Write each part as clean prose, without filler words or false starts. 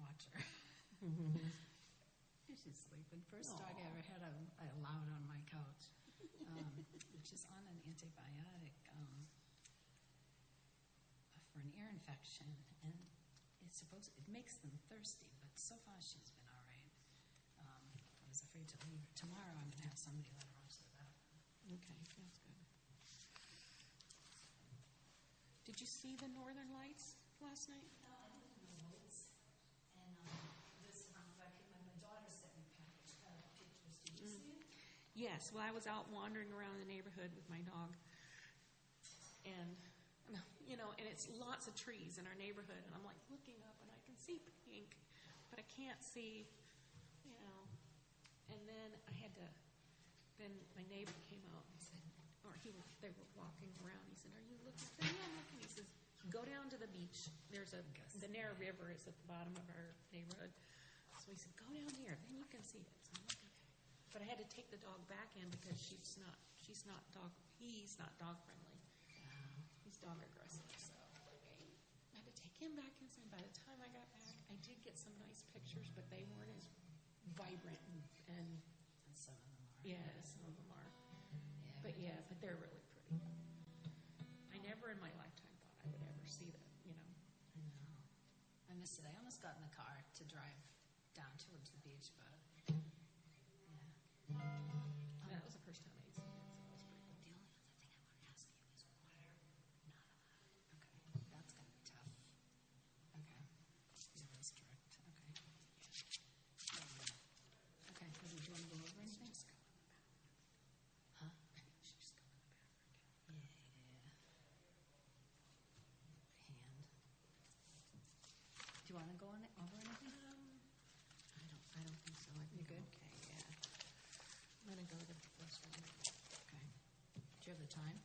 watch her. She's sleeping. First dog I ever had, I allowed on my couch, which is on an antibiotic for an ear infection, and it makes them thirsty. But so far she's been all right. I was afraid to leave her. Tomorrow I'm going to have somebody let her onto the bathroom. Okay, that's good. Did you see the northern lights last night? No, I live in the woods, and my daughter sent me pictures. Did you see it? Yes. Well, I was out wandering around the neighborhood with my dog, and and it's lots of trees in our neighborhood, and I'm like looking up, and I can see pink, but I can't see, And then Then my neighbor came out and said, they were walking around. He said, "Are you looking?" I said, "Yeah, I'm looking." He says, "Go down to the beach. The Narrow River is at the bottom of our neighborhood." So he said, "Go down here, then you can see it." So I'm looking. But I had to take the dog back in because he's not dog friendly. He's dog aggressive. So I had to take him back inside. By the time I got back, I did get some nice pictures, but they weren't as vibrant and some of them are. Yeah, some of them are. But they're really pretty. I never in my lifetime thought I would ever see that, I know. I missed it. I almost got in the car to drive down towards the beach, but that was the first time I'd seen it, so it was pretty cool. The only other thing I want to ask you is water. Not allowed. Okay, that's going to be tough. Okay, really strict. Okay. Okay, are we doing go over anything? Huh? She's going to the bathroom. Yeah. Hand. Do you want to go over anything? I don't think so. I think You good? I'm okay, yeah. I'm going to go to the first one. Okay. Do you have the time?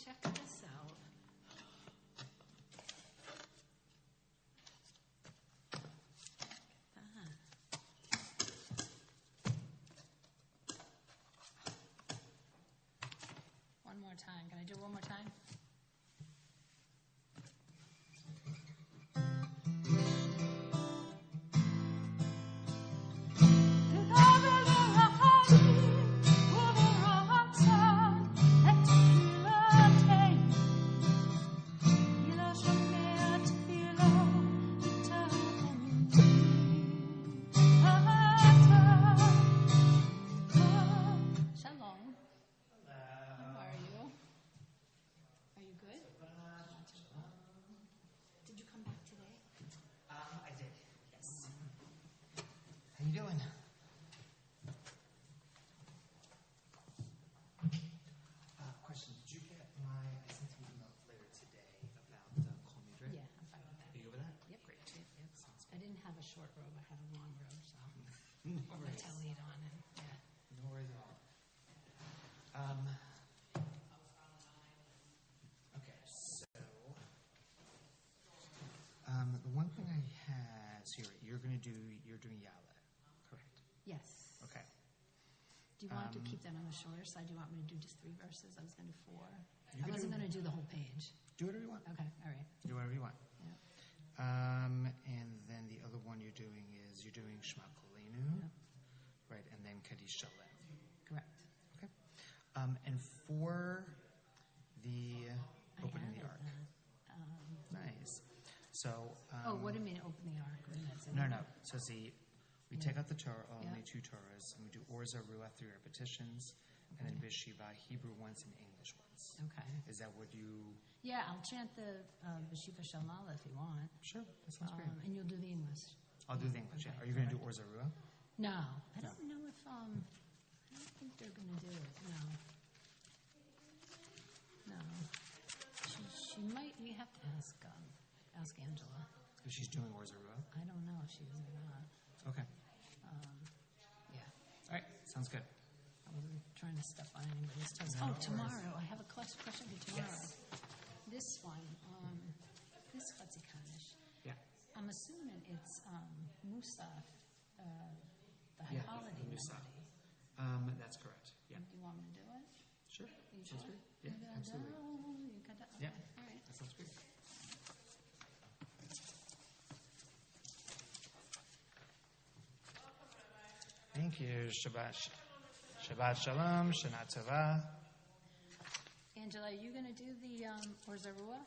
Check this out. One more time. Can I do it one more time? you're doing Yale, correct? Yes. Okay. Do you want to keep that on the shorter side? Do you want me to do just 3 verses? I was going to do 4. I wasn't going to do the whole page. Do whatever you want. Okay, all right. Do whatever you want. Yeah. And then the other one you're doing Shema Kolenu, right? And then Kaddish Shalem. Correct. Okay. And for the opening the ark. Nice. So. What do you mean open the ark? No. So see, we take out the Torah, only 2 Torahs, and we do Or Zarua 3 repetitions, and then Bishiva, Hebrew once and English once. Okay. Is that what you? Yeah, I'll chant the Bishiva Shalala if you want. Sure, that sounds great. And you'll do the English. I'll do the English. Okay. Yeah. Are you going to do Or Zarua? No, I don't know if I don't think they're going to do it. No. She might. We have to ask Angela. If she's doing Or Zarua? I don't know if she is or not. Okay. Yeah. All right. Sounds good. I wasn't trying to step on anybody's toes. No, Tomorrow. I have a question for tomorrow. Yes. This one, this Chatzi Kaddish. Yeah. I'm assuming it's Musaf, the Yeah, holiday Musaf. melody. That's correct. Yeah. Do you want me to do it? Sure. You Sounds sure? good. Yeah, absolutely. Okay. Yeah. All right. That sounds great. Thank you. Shabbat Shalom. Shana Tova. Angela, are you going to do the Or Zarua?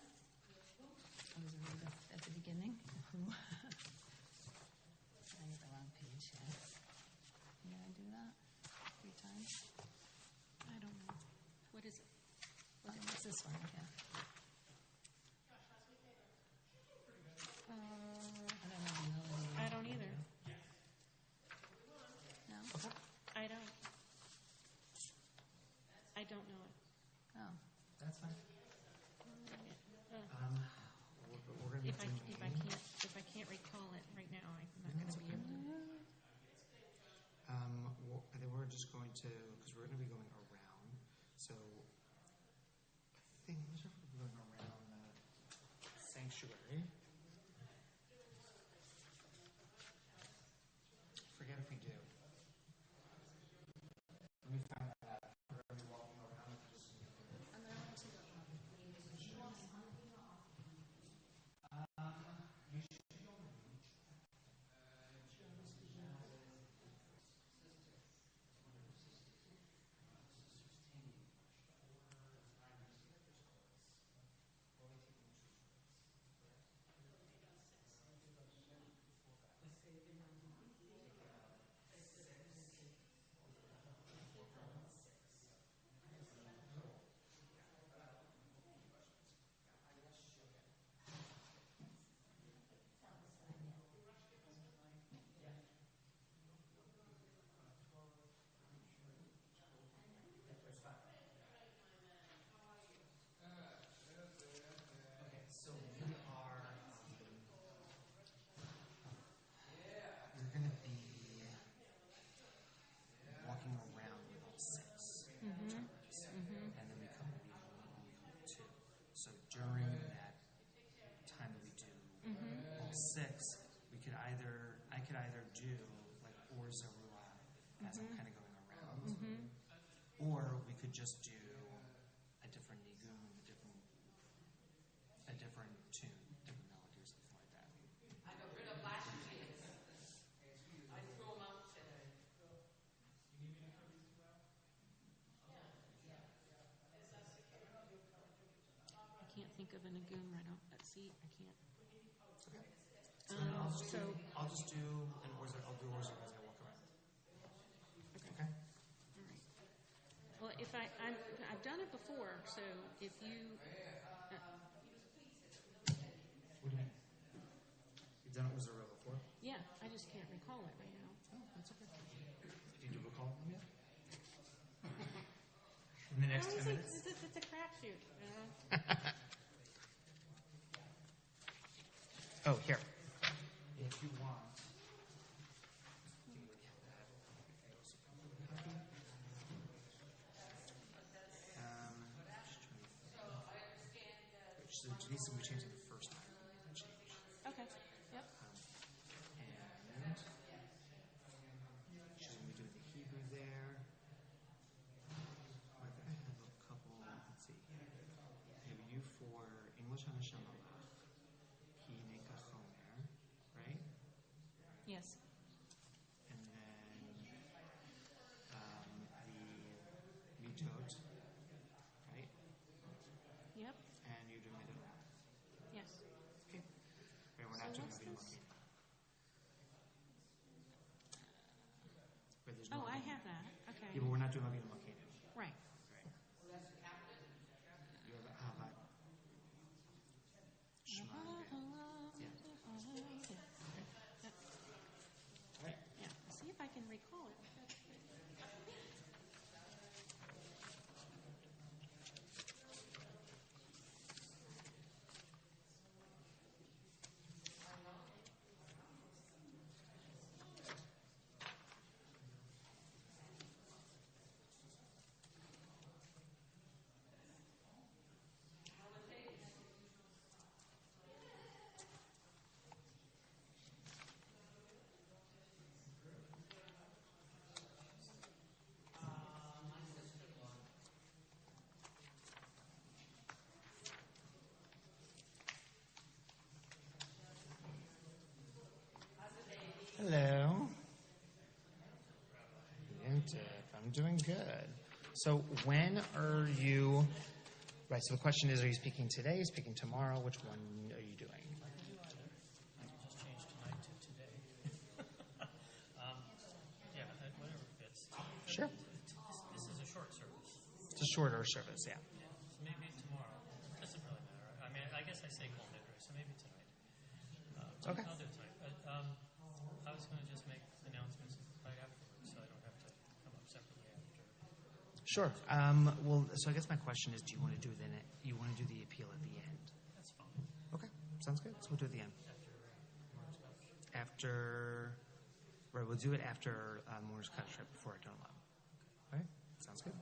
At the beginning. I get the wrong page here. You going to do that 3 times? I don't know. What is it? What's this one? Yeah. I don't know the melody. I don't either. No? I don't know it. Oh. That's fine. We're going to be If I can't recall it right now, I'm not going to be able to. I think we're just going to, because we're going to be going around. So I think we're going around the sanctuary. Forget if we do. Let me find that out. We're going to be walking around. So we are, we're going to be walking around with all 6 terms, and then we come to be 2. So during that time that we do all 6, I could either do like Or Zarua as I'm kind of going around, or we could just do a different niggun, a different tune, different melody or something like that. I got rid of last year's. I threw them out today. I can't think of a nagoon right off. See, I can't. Okay. So then I'll just do an Or Zarua. I'll do Or Zarua as I walk around. Okay. All right. Well, if I've done it before, so if you. What do you mean? You've done it with Zarua before? Yeah, I just can't recall it right now. Oh, that's okay. Did you recall them yet? In the next 10 minutes? It's a crapshoot. Oh, here. If you want. So Denise, we changed it the first time. Okay. Yep. And mitot, right? Yep, And you're doing mitot. yes. Okay. Right, we're not So doing what's Avinu this? Malkeinu. Right, there's no Oh, I Avinu. have that, okay. Yeah, but we're not doing Avinu Malkeinu. Right. Right. You have Ahavat. Shema and Yeah. Right. Yeah, see if I can recall it. Hello. I'm doing good. So when are you? Right. So the question is: are you speaking today? Speaking tomorrow? Which one are you doing? I can do either. I can just change tonight to today. Yeah, whatever fits. Sure. This is a short service. It's a shorter service. Yeah. Yeah. So maybe tomorrow. It doesn't really matter. I mean, I guess I say Kol Nidrei, so maybe tonight. Okay. I'll do it tonight. But I was going to just make announcements right afterwards, so I don't have to come up separately after. Sure. Well, so I guess my question is: do you want to do you want to do the appeal at the end? That's fine. Okay. Sounds good. So we'll do it at the end. After. Right. We'll do it after Moore's Kaddish, right before I don't allow. All right. Sounds good.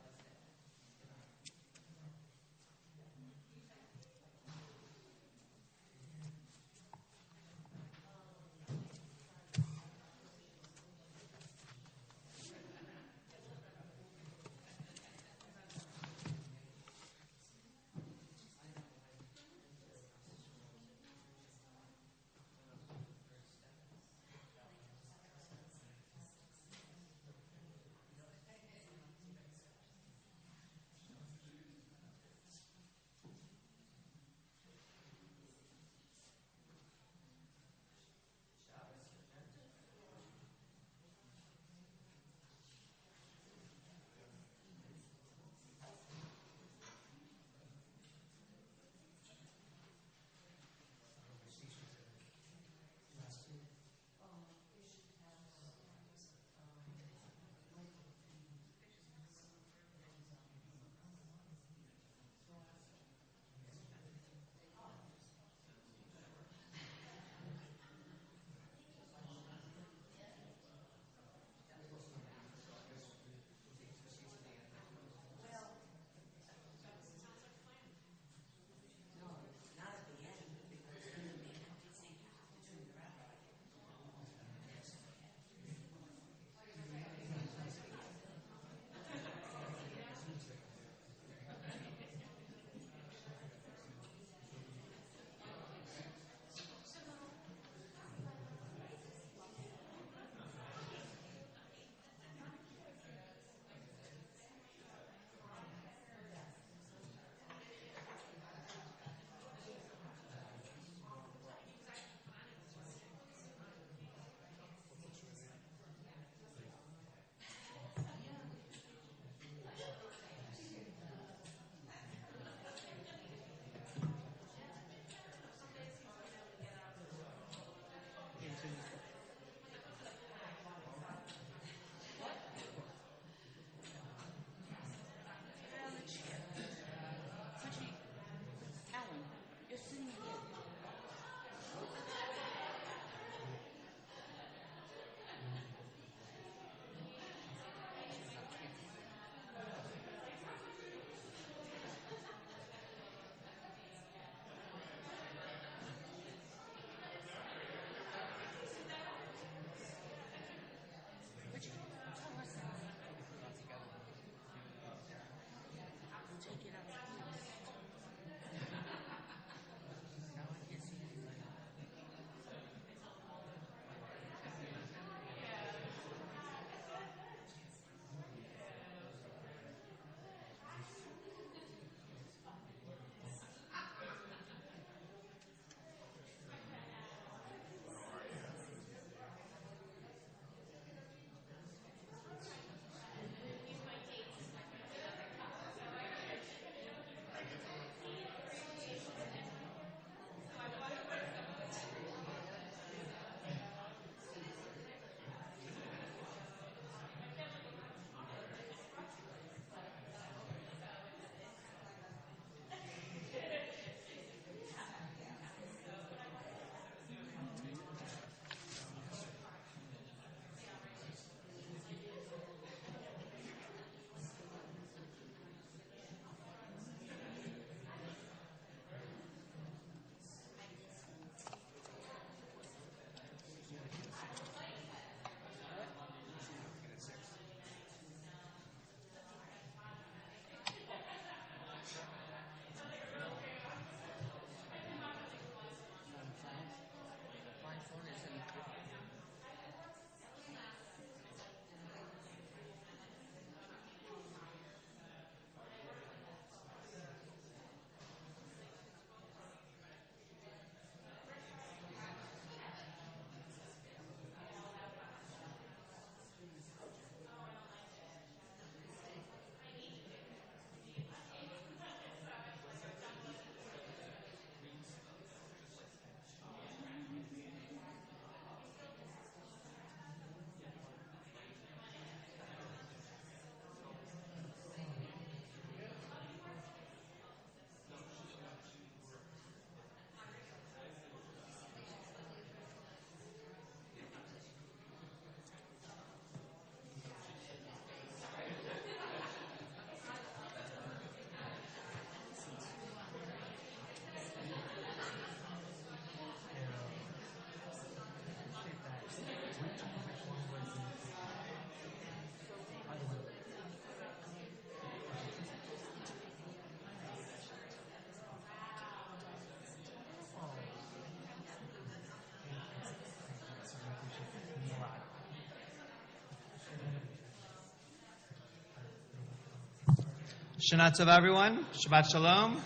Shana Tov, everyone. Shabbat Shalom.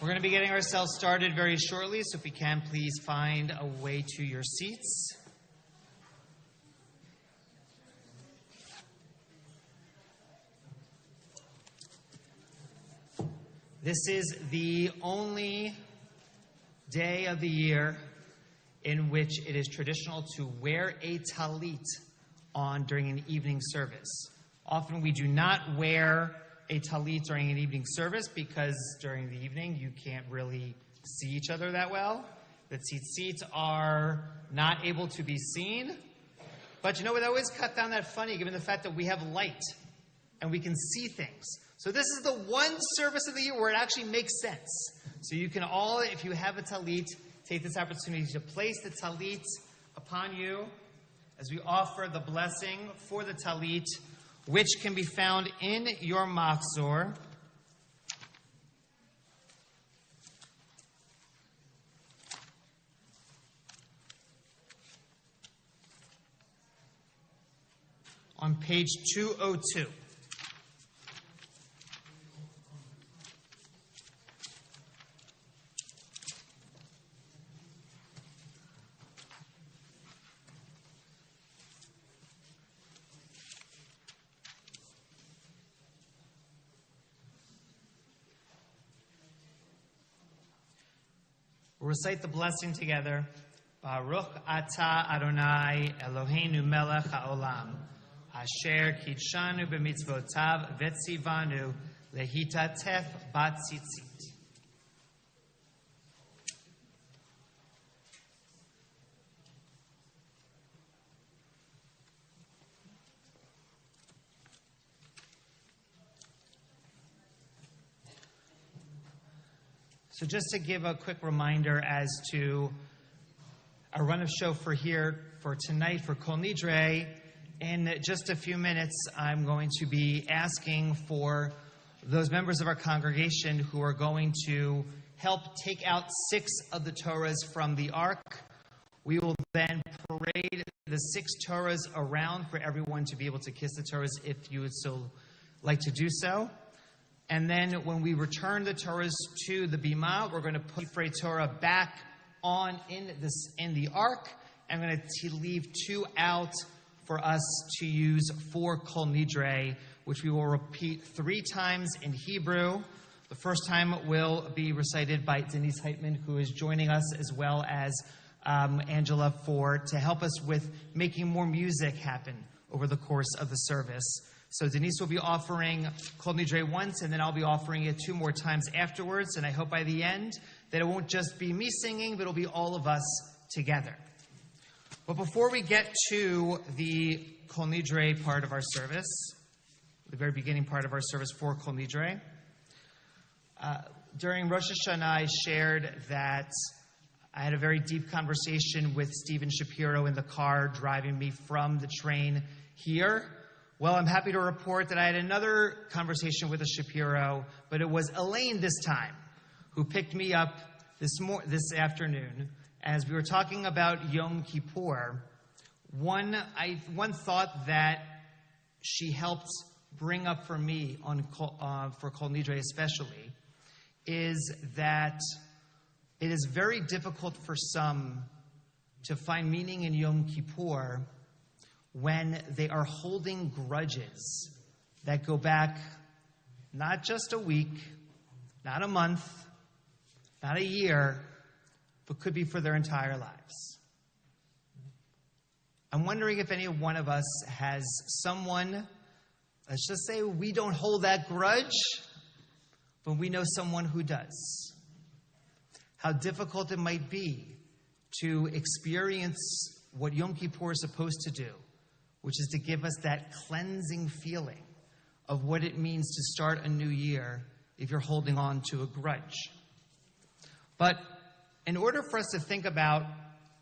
We're going to be getting ourselves started very shortly, so if we can, please find a way to your seats. This is the only day of the year in which it is traditional to wear a talit on during an evening service. Often we do not wear a talit during an evening service because during the evening you can't really see each other that well. The tzitzit are not able to be seen. But you know what? I always cut down that funny given the fact that we have light and we can see things. So this is the one service of the year where it actually makes sense. So you can all, if you have a talit, take this opportunity to place the talit upon you as we offer the blessing for the talit, which can be found in your machzor. On page 202. We'll recite the blessing together. Baruch atah Adonai Eloheinu melech haolam, asher kitshanu b'mitzvotav v'tzivanu lehitatef batzitzit. So just to give a quick reminder as to our run of show for tonight for Kol Nidrei, in just a few minutes I'm going to be asking for those members of our congregation who are going to help take out 6 of the Torahs from the Ark. We will then parade the 6 Torahs around for everyone to be able to kiss the Torahs if you would still like to do so. And then when we return the Torahs to the Bima, we're going to put Sefer Torah back on in the Ark. I'm going to leave 2 out for us to use for Kol Nidrei, which we will repeat 3 times in Hebrew. The first time will be recited by Denise Heitman, who is joining us, as well as Angela to help us with making more music happen over the course of the service. So Denise will be offering Kol Nidrei once, and then I'll be offering it 2 more times afterwards. And I hope by the end that it won't just be me singing, but it'll be all of us together. But before we get to the Kol Nidrei part of our service, the very beginning part of our service for Kol Nidrei, during Rosh Hashanah I shared that I had a very deep conversation with Stephen Shapiro in the car driving me from the train here. Well, I'm happy to report that I had another conversation with a Shapiro, but it was Elaine this time who picked me up this afternoon as we were talking about Yom Kippur. One thought that she helped bring up for me for Kol Nidrei especially is that it is very difficult for some to find meaning in Yom Kippur when they are holding grudges that go back not just a week, not a month, not a year, but could be for their entire lives. I'm wondering if any one of us has someone, let's just say we don't hold that grudge, but we know someone who does. How difficult it might be to experience what Yom Kippur is supposed to do, which is to give us that cleansing feeling of what it means to start a new year if you're holding on to a grudge. But in order for us to think about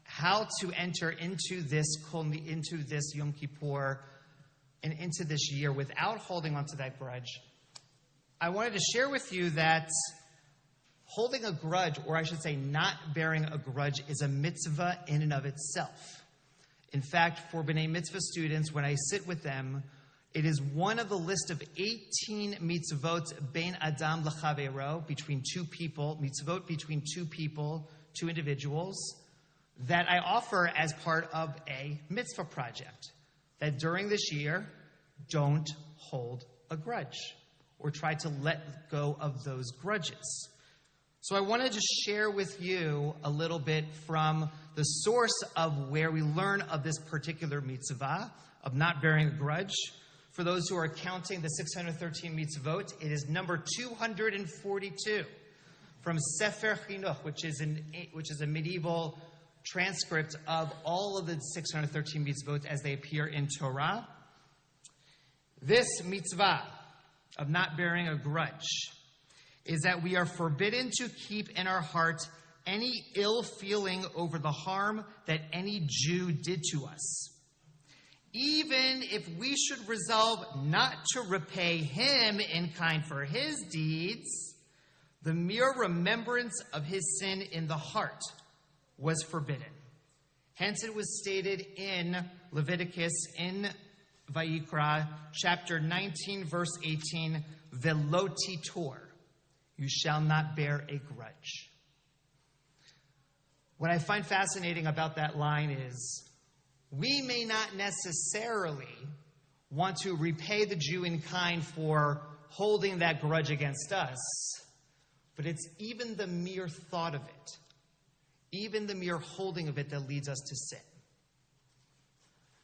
how to enter into this Yom Kippur and into this year without holding on to that grudge, I wanted to share with you that holding a grudge, or I should say not bearing a grudge, is a mitzvah in and of itself. In fact, for B'nai Mitzvah students, when I sit with them, It is one of the list of 18 mitzvot bein adam l'chavero, between two people, mitzvot between two people, two individuals, that I offer as part of a mitzvah project. That during this year, don't hold a grudge or try to let go of those grudges. So I want to just share with you a little bit from the source of where we learn of this particular mitzvah, of not bearing a grudge. For those who are counting the 613 mitzvot, it is number 242 from Sefer Chinuch, which is a medieval transcript of all of the 613 mitzvot as they appear in Torah. This mitzvah of not bearing a grudge is that we are forbidden to keep in our heart any ill feeling over the harm that any Jew did to us. Even if we should resolve not to repay him in kind for his deeds, the mere remembrance of his sin in the heart was forbidden. Hence it was stated in Leviticus, in Vayikra, chapter 19, verse 18, Velo titor, you shall not bear a grudge. What I find fascinating about that line is, we may not necessarily want to repay the Jew in kind for holding that grudge against us, but it's even the mere thought of it, even the mere holding of it, that leads us to sin.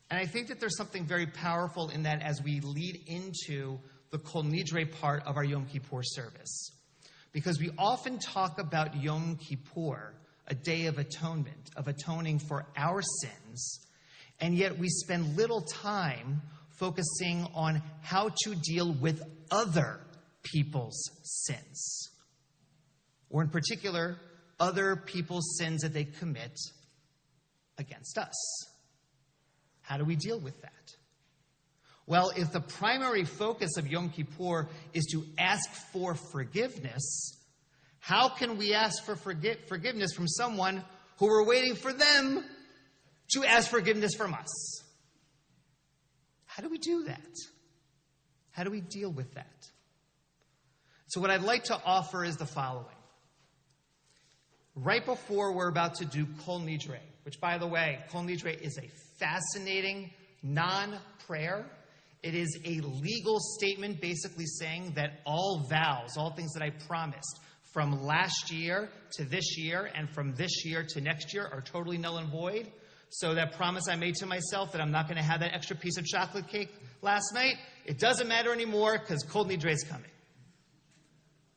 And I think that there's something very powerful in that as we lead into the Kol Nidrei part of our Yom Kippur service. Because we often talk about Yom Kippur, a day of atonement, of atoning for our sins, and yet we spend little time focusing on how to deal with other people's sins. Or in particular, other people's sins that they commit against us. How do we deal with that? Well, if the primary focus of Yom Kippur is to ask for forgiveness, how can we ask for forgiveness from someone who we're waiting for them to ask forgiveness from us? How do we do that? How do we deal with that? So what I'd like to offer is the following. Right before we're about to do Kol Nidrei, which, by the way, Kol Nidrei is a fascinating non-prayer. It is a legal statement basically saying that all vows, all things that I promised from last year to this year and from this year to next year are totally null and void. So that promise I made to myself that I'm not going to have that extra piece of chocolate cake last night, it doesn't matter anymore because Kol Nidrei is coming.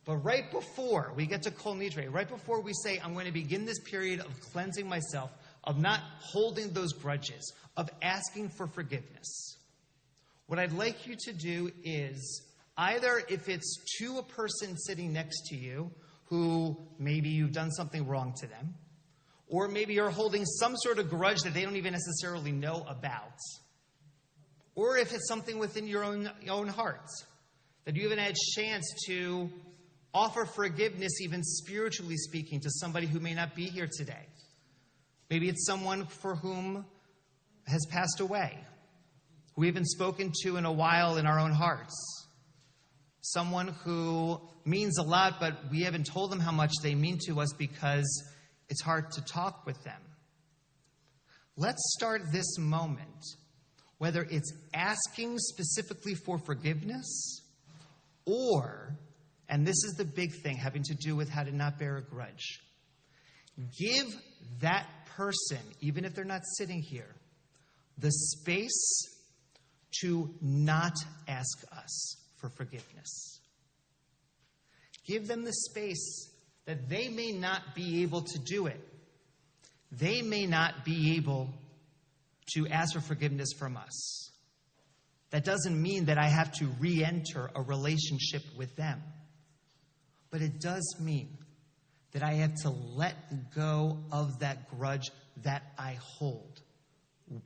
But right before we get to Kol Nidrei, right before we say I'm going to begin this period of cleansing myself, of not holding those grudges, of asking for forgiveness, what I'd like you to do is, either if it's to a person sitting next to you who maybe you've done something wrong to them, or maybe you're holding some sort of grudge that they don't even necessarily know about, or if it's something within your own heart, that you haven't had a chance to offer forgiveness, even spiritually speaking, to somebody who may not be here today. Maybe it's someone for whom has passed away, who we haven't spoken to in a while in our own hearts. Someone who means a lot, but we haven't told them how much they mean to us because it's hard to talk with them. Let's start this moment, whether it's asking specifically for forgiveness or, and this is the big thing having to do with how to not bear a grudge, give that person, even if they're not sitting here, the space to not ask us for forgiveness. Give them the space that they may not be able to do it. They may not be able to ask for forgiveness from us. That doesn't mean that I have to re-enter a relationship with them. But it does mean that I have to let go of that grudge that I hold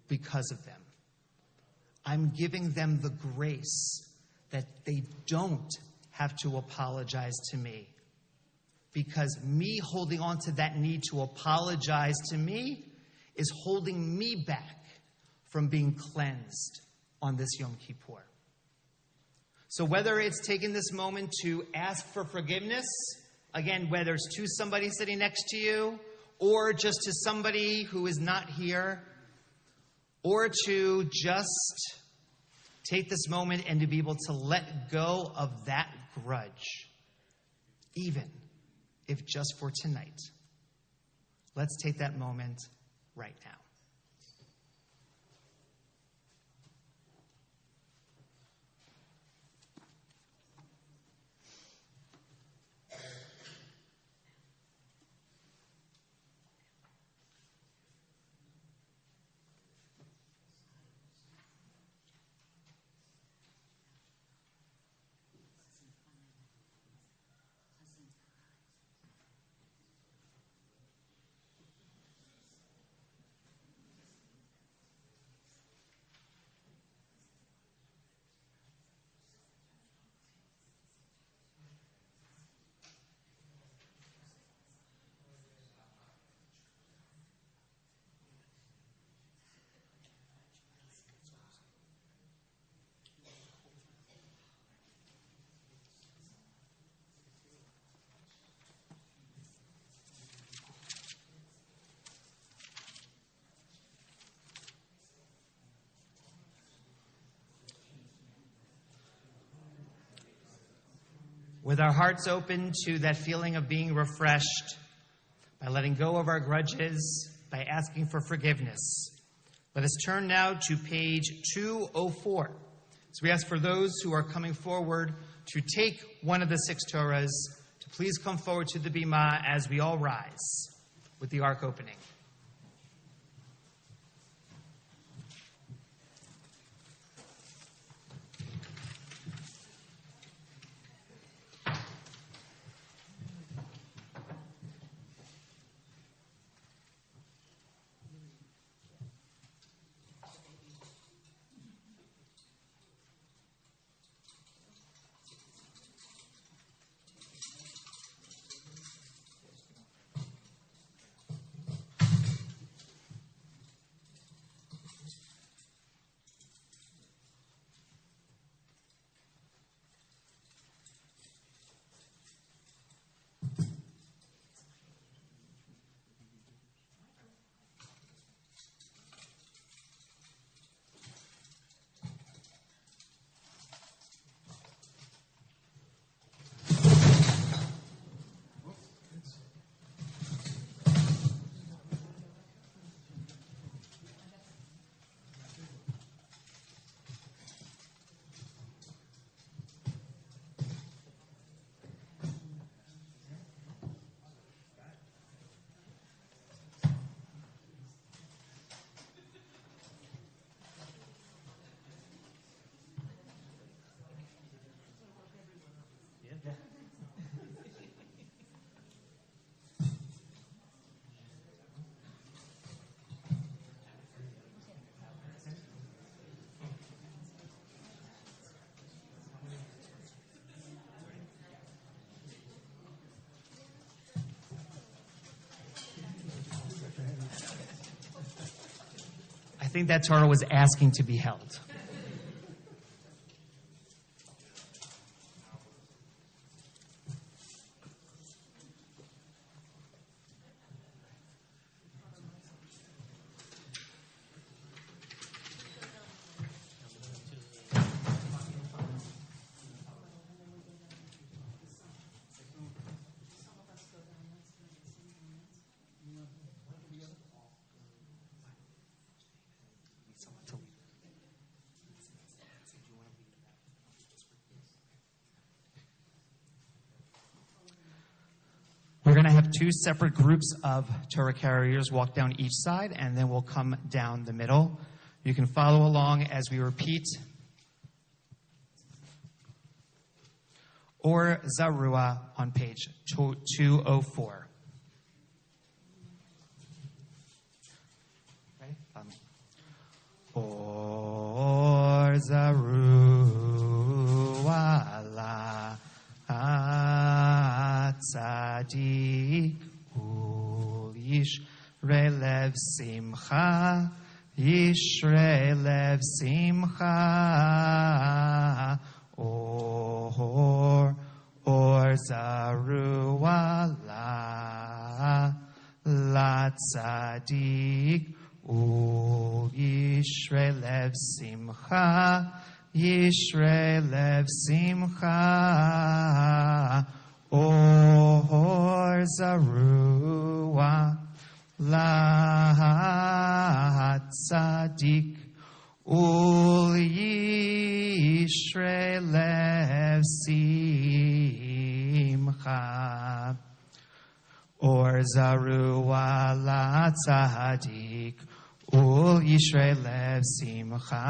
because of them. I'm giving them the grace that they don't have to apologize to me, because me holding on to that need to apologize to me is holding me back from being cleansed on this Yom Kippur. So whether it's taking this moment to ask for forgiveness, again, whether it's to somebody sitting next to you, or just to somebody who is not here, or to just take this moment and to be able to let go of that grudge, even if just for tonight. Let's take that moment right now. With our hearts open to that feeling of being refreshed, by letting go of our grudges, by asking for forgiveness, let us turn now to page 204. So we ask for those who are coming forward to take one of the 6 Torahs to please come forward to the Bima as we all rise with the ark opening. I think that Torah was asking to be held. We're going to have 2 separate groups of Torah carriers walk down each side, and then we'll come down the middle. You can follow along as we repeat. Or Zarua on page 204. Ready? Follow me. Or Zarua la Tzadik ul Yishrei lev simcha, Yishrei lev simcha, tzadik Yishrei lev simcha, Yishrei lev simcha, Or zarua la tzadik Ul Yishrei lev simcha, Or zarua la tzadik Ul Yishrei lev simcha,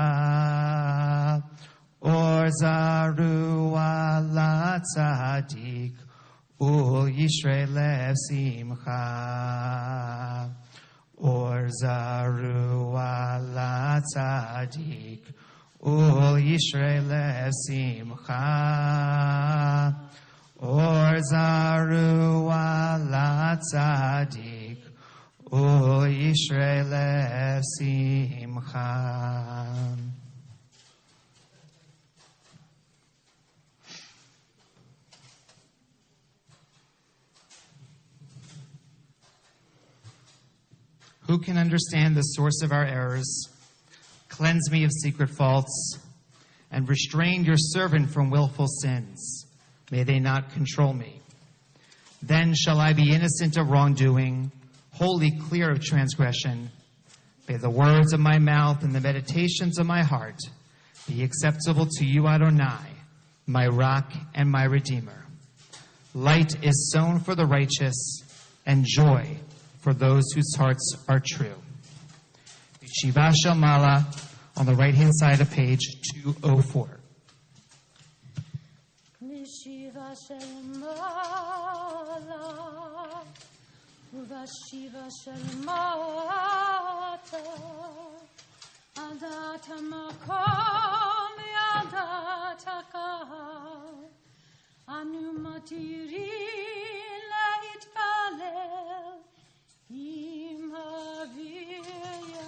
Or zarua la tzadik Ul Yishrei lev simcha, Or zarua la tzadik Ul Yishrei lev simcha, Or zarua la tzadik Ul Yishrei lev simcha. Who can understand the source of our errors? Cleanse me of secret faults, and restrain your servant from willful sins. May they not control me. Then shall I be innocent of wrongdoing, wholly clear of transgression. May the words of my mouth and the meditations of my heart be acceptable to you, Adonai, my rock and my redeemer. Light is sown for the righteous, and joy for those whose hearts are true. Shiva Shel Mala on the right-hand side of page 204. Shiva Shel Mala, Shiva Shel Mata, Adat Makom Yadat Hakal, Anu Matiri Laitpalel, Im Haviyani.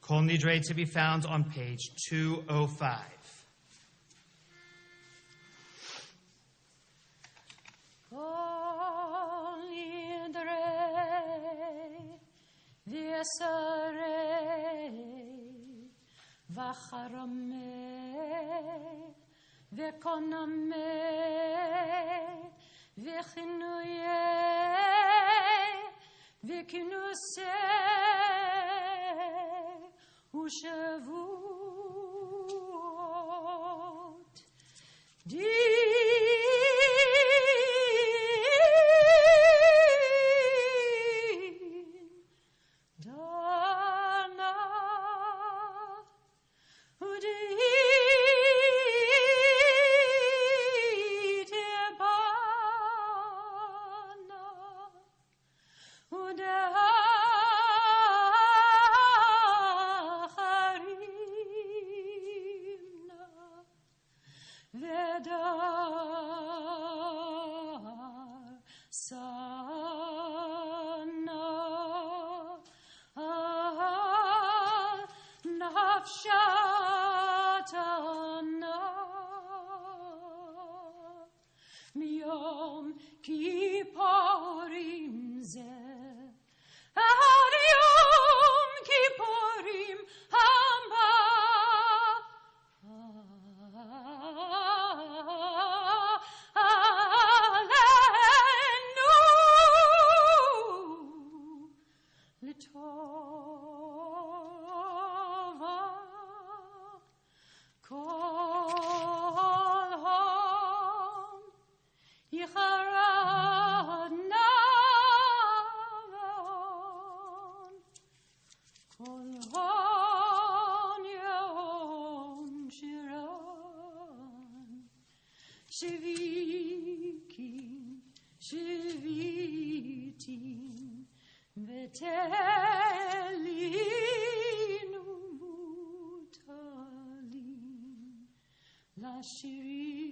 Kol Nidrei to be found on page 205. Kol Nidrei v'yasarei v'charamei v'konamei v'chinuyei v'kinusei u'shavut din dana udin tebana udaharimna vedar sana nafshatana miyom kippurim zeh ad yom kippurim haba שביקים, שביתים, ותלין ומוטלים, לשירים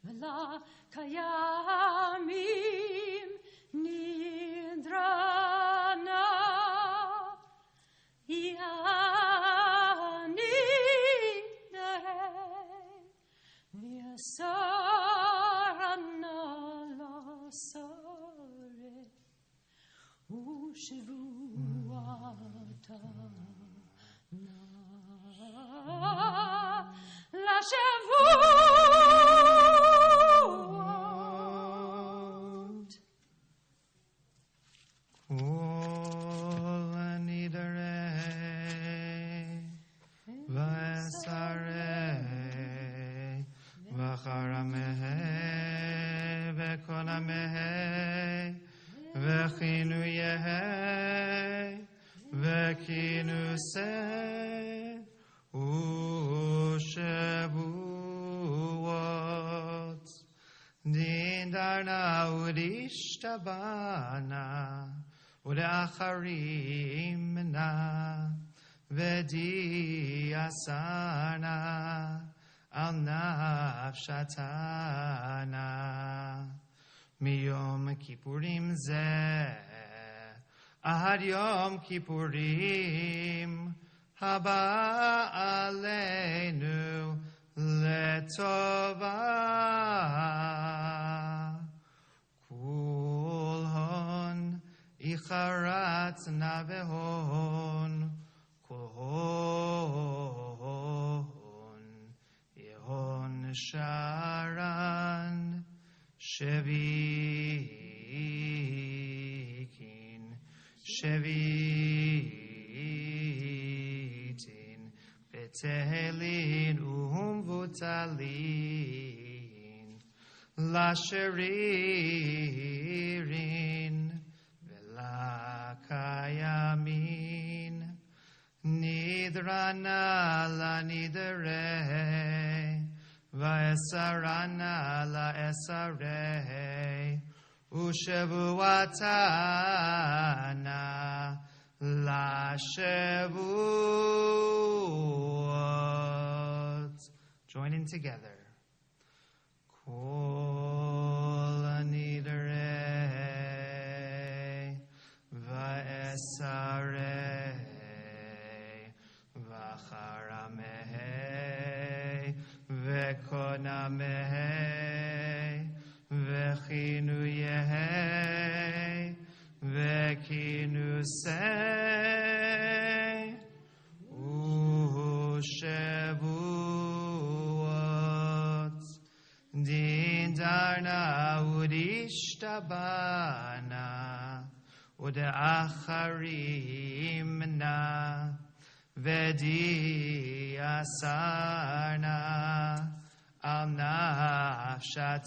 ולקיימים נדרנה, יעני נראה, ויסרנה לסרט, ושבועתה לשבועות. Kol Nidrei v'esarei v'charamei v'konamei v'chinuyei v'kinusei u'shavuot dindarna udishtabana ולאחרימנה ודיאסנה על נפשתנה מיום כיפורים זה עד יום כיפורים הבא עלינו לטובה כולהון איחרת נבהון כהון יהון שרן שוויקין שוויתין בתהלין ומבוטלין לשרירין ולקיימין נדרנה לנדרי ואסרנה לאסרי ושבועתנה לשבועות. Join in together. Kol Nidrei v'esarei v'charamei v'konamei v'chinuyei v'kinusei u'shavuot dindarna udishtabana uda'acharimna v'diasarna al nafshatana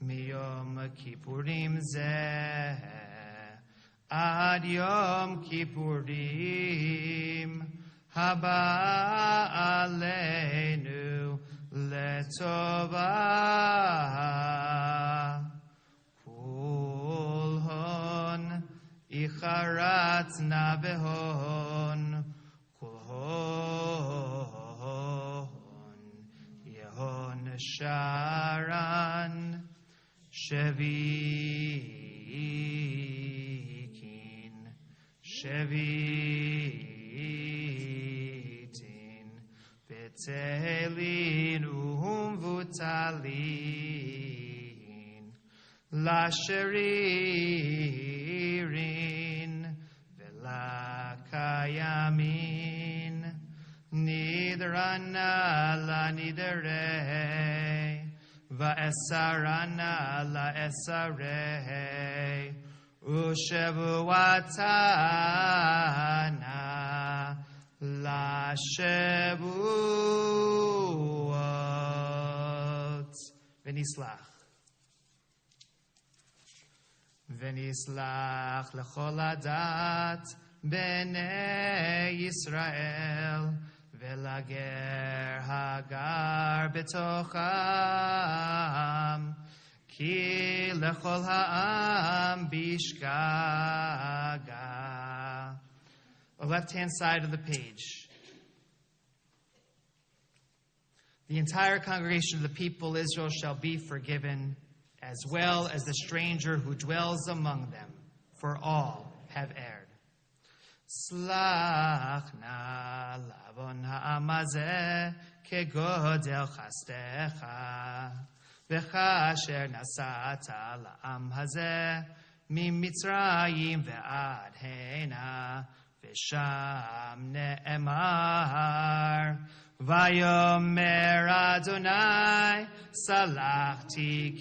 miyom kippurim zeh ad yom kippurim haba aleinu letova kulhon icharat nabehon kulhon yehon sharan shevikin shevitin betelin umvutalin lasheririn velakayamin nidrana laniderei va'esarana la'esarei ushevuatana la'shevuot. V'nislach. V'nislach l'chol adat b'nei Yisrael ולגר hagar betocham, ki lechol ha'am bishgaga. The left-hand side of the page. The entire congregation of the people of Israel shall be forgiven, as well as the stranger who dwells among them, for all have erred. Slach na lavon ha'amazeh kegodel chastecha v'chasher nasata la'am hazeh mimitzrayim ve'ad hena v'sham ne'emar Vayomer Adonai salachti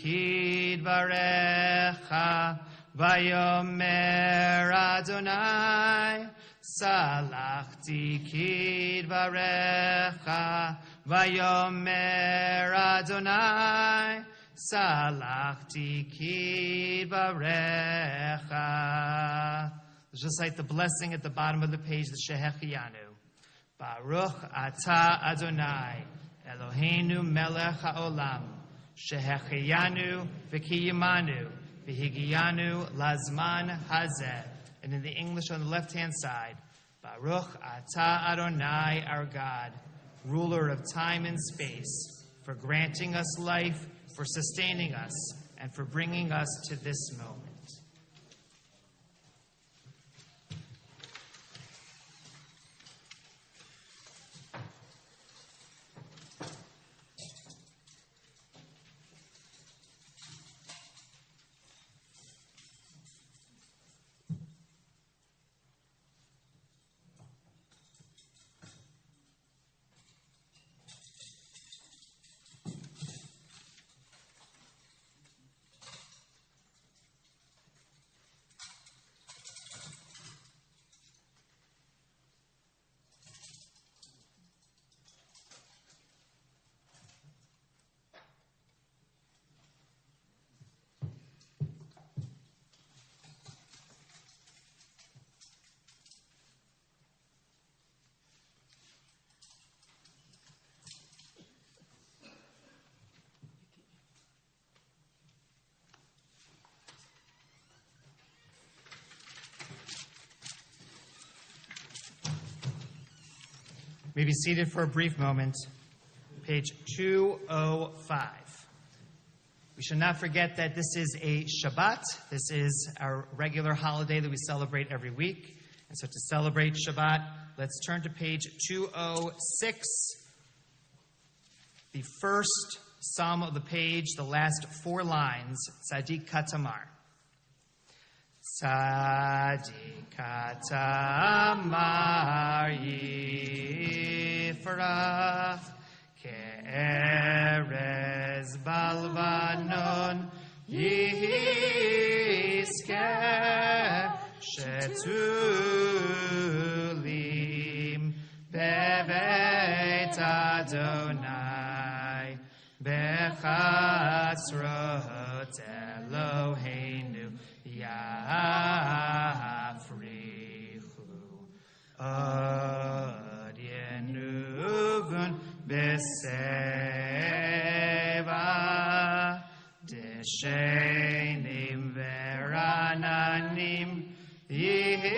kidvarecha Vayomer Adonai salachti kidvarecha Vayomer Adonai salachti kidvarecha. Just like the blessing at the bottom of the page, the Shehechianu. Baruch atah Adonai, Eloheinu melech haolam, shehecheyanu v'kiyimanu, v'higiyanu lazman hazeh. And in the English on the left-hand side, Baruch atah Adonai, our God, ruler of time and space, for granting us life, for sustaining us, and for bringing us to this moment. May be seated for a brief moment. Page 205. We should not forget that this is a Shabbat. This is our regular holiday that we celebrate every week. And so to celebrate Shabbat, let's turn to page 206. The first psalm of the page, the last 4 lines, Tzadik Katamar. Tzadik Katamar Yifrach Ke'erez Balvanon Yizkeh Shetulim Bebeit Adonai Bechatzrot Eloheinu Yafrichu Od Yenugun Beseva Deshenim Verananim Yehu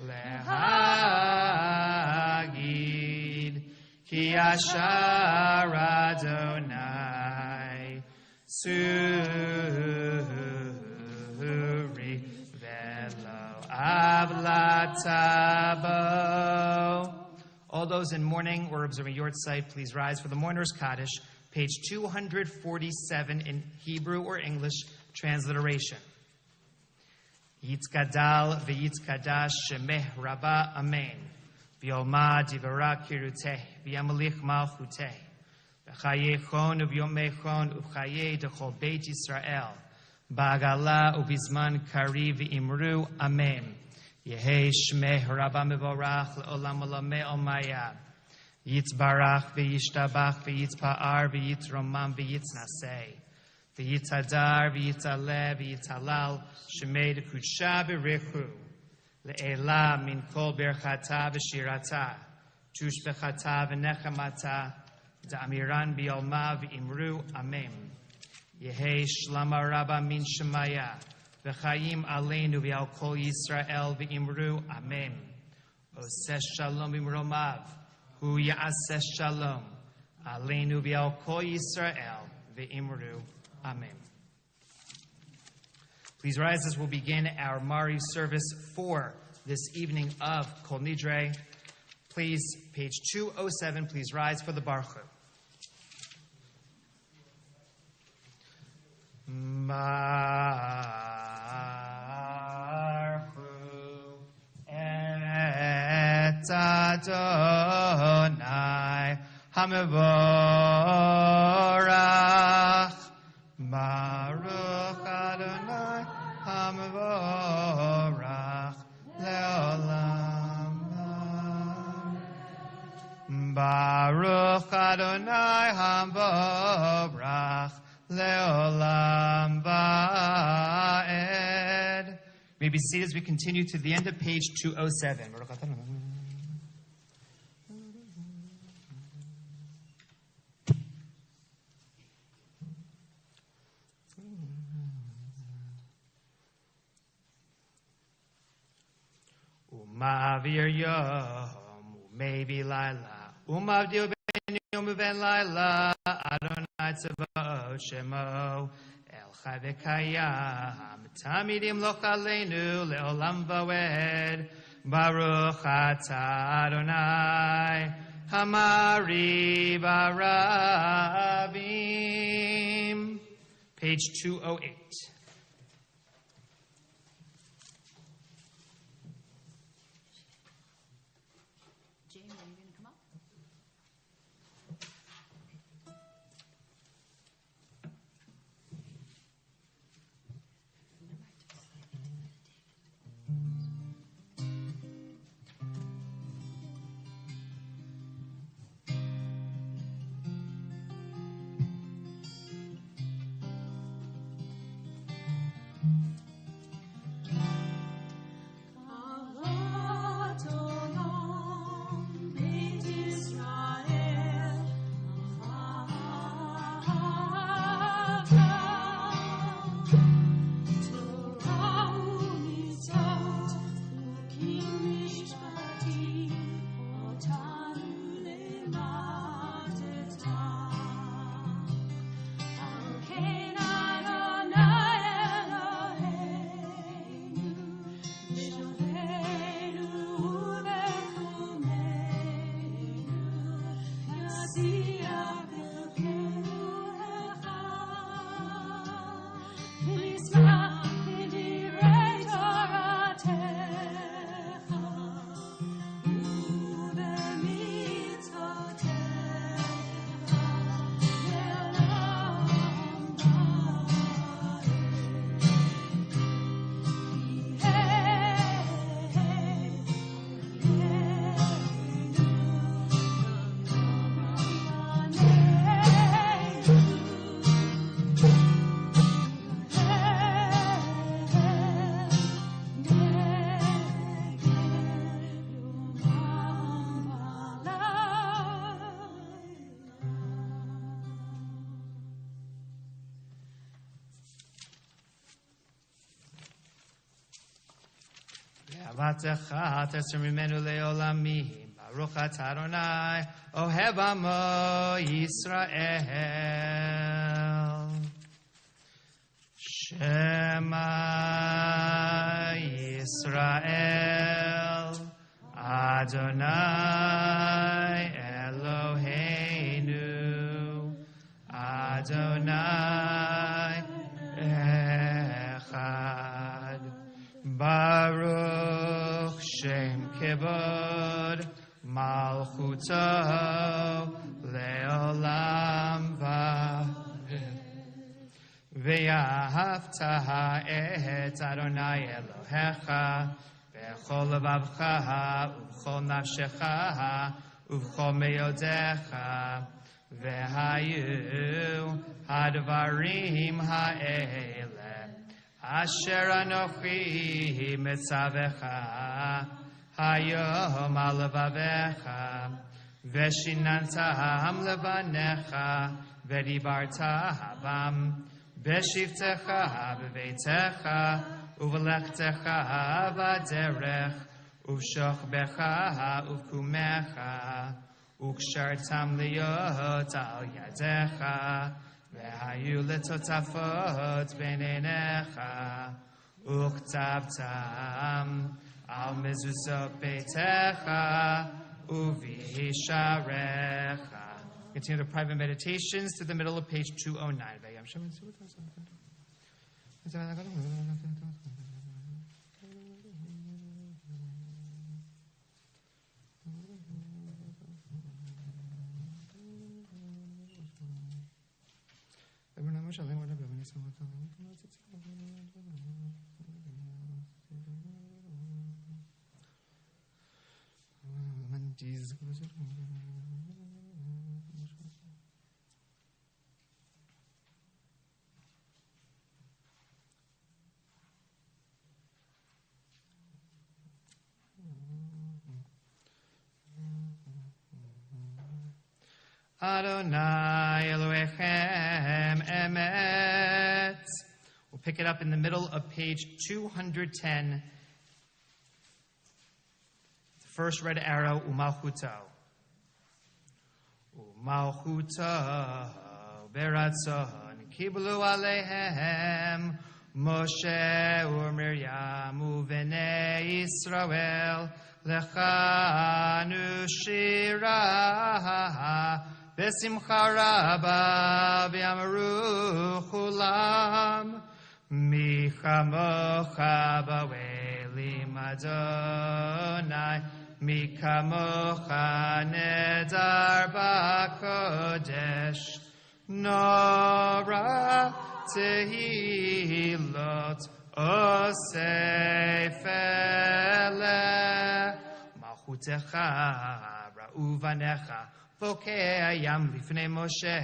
Lehagid Ki Ashar Adonai Suri Velo Avlatabo. All those in mourning or observing Yortzeit, please rise for the Mourner's Kaddish, page 247 in Hebrew or English transliteration. Yitzkadal v'yitzkadash shemeh rabba amen. V'yoma divara kiruteh v'yamelich malchuteh. V'chayechon u'vyomechon u'chayeh dechol Beit Yisrael. Ba'agala u'bizman kari v'imru amen. Yehei shmeh rabba mevorach le'olam olameh omayah. Yitzbarach v'yishtabach v'yitzpa'ar v'yitzromam v'yitznaseh. V'yitzadar v'yitzaleh v'yitzalal shemei d'kudsha b'richu. Le'ela min kol berchata v'shirata. tushbechata v'nechamata, da'amiran bi'olma v'imru, amen. Yehi shlama rabba min shemaya, v'chayim aleinu v'al kol Yisrael v'imru, amen. Oseh shalom imromav, hu ya'aseh shalom, aleinu v'al kol Yisrael v'imru, amen. Please rise as we'll begin our Mari service for this evening of Kol Nidrei. Please, page 207, please rise for the Baruch. Baruch et Adonai Hamevorach. Baruch Adonai Hamevorach Leolam. Baruch Adonai Hamevorach Leolam Va'ed. May be seated as we continue to the end of page 207. Umavir yom, maybe Laila. Umavdir ben yom ben Laila. Adonai tzavot shemo. El chai v'kayam. Tamidim loch aleinu leolam va'ed. Baruch atah Adonai. Hamari barabim. Page 208. Jamie, are you going to come up? Vatecha teser mimenu leolamim. Baruch atah Adonai ohev amo Yisrael. Shema Yisrael Adonai Eloheinu Adonai Echad. Baruch Shem Kevod Malchuto Leolam Va'ed. Ve'ahavta et Adonai Elohecha b'chol levavcha u'b'chol nafshecha u'b'chol meyodecha ve'hayu hadvarim ha'ele asher anochi mitzavecha hayom al levavecha, veshinantam levanecha, vedibartavam, beshivtecha beveitecha, uvelechtecha vaderech, uvshochbecha uvkumecha, ukshartam liyot al yadecha, vehayu letotafot beinenecha, uktabtam al mezuzot beitecha, uvisharecha. Continue the private meditations to the middle of page 209. Adonai Elohechem Emet. We'll pick it up in the middle of page 210. The first red arrow, Umalchuto. Umalchuto beratzon kiblu alehem Moshe u'Miriam u'Bnei Yisrael lechanu shirah Besimcha rabba v'yamaru chulam mi chamocha ba'olim Adonai mi kamocha nedar ba'kodesh nora tehilot osef eleh malchutecha ra'uvanecha Vokei ayam lifnei Moshe,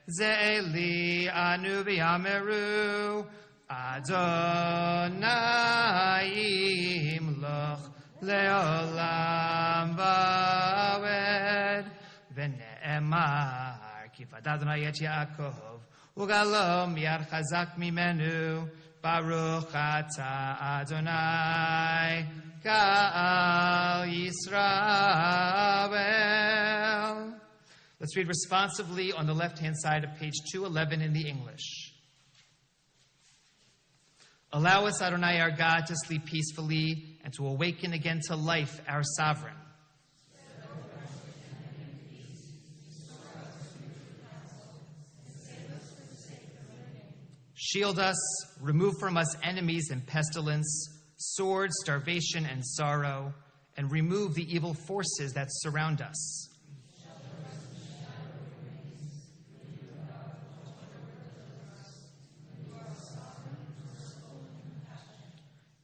ze'eli anu v'yameru, Adonai imloch le'olam va'ed, v'ne'emar, kifad Adonai et Yaakov, u'galom yad chazak mimenu, Baruch ata Adonai, Ka'al Yisrael. Let's read responsively on the left-hand side of page 211 in the English. Allow us, Adonai, our God, to sleep peacefully and to awaken again to life, our sovereign. Shield us, remove from us enemies and pestilence, sword, starvation, and sorrow, and remove the evil forces that surround us.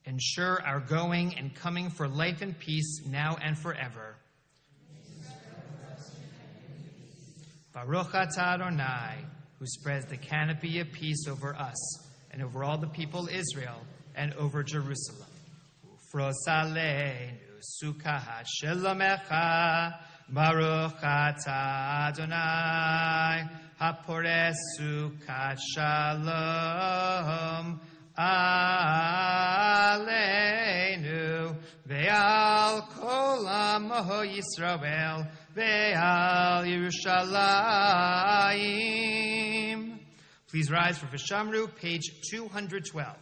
Ensure our going and coming for life and peace now and forever. Baruch atah Adonai, who spreads the canopy of peace over us and over all the people Israel and over Jerusalem. Ufros aleinu sukkah shelamecha, Baruch atah Adonai, hapores sukkah shalom aleinu, ve'al kol amo Yisrael, ve'al Yerushalayim. Please rise for Vishamru, page 212.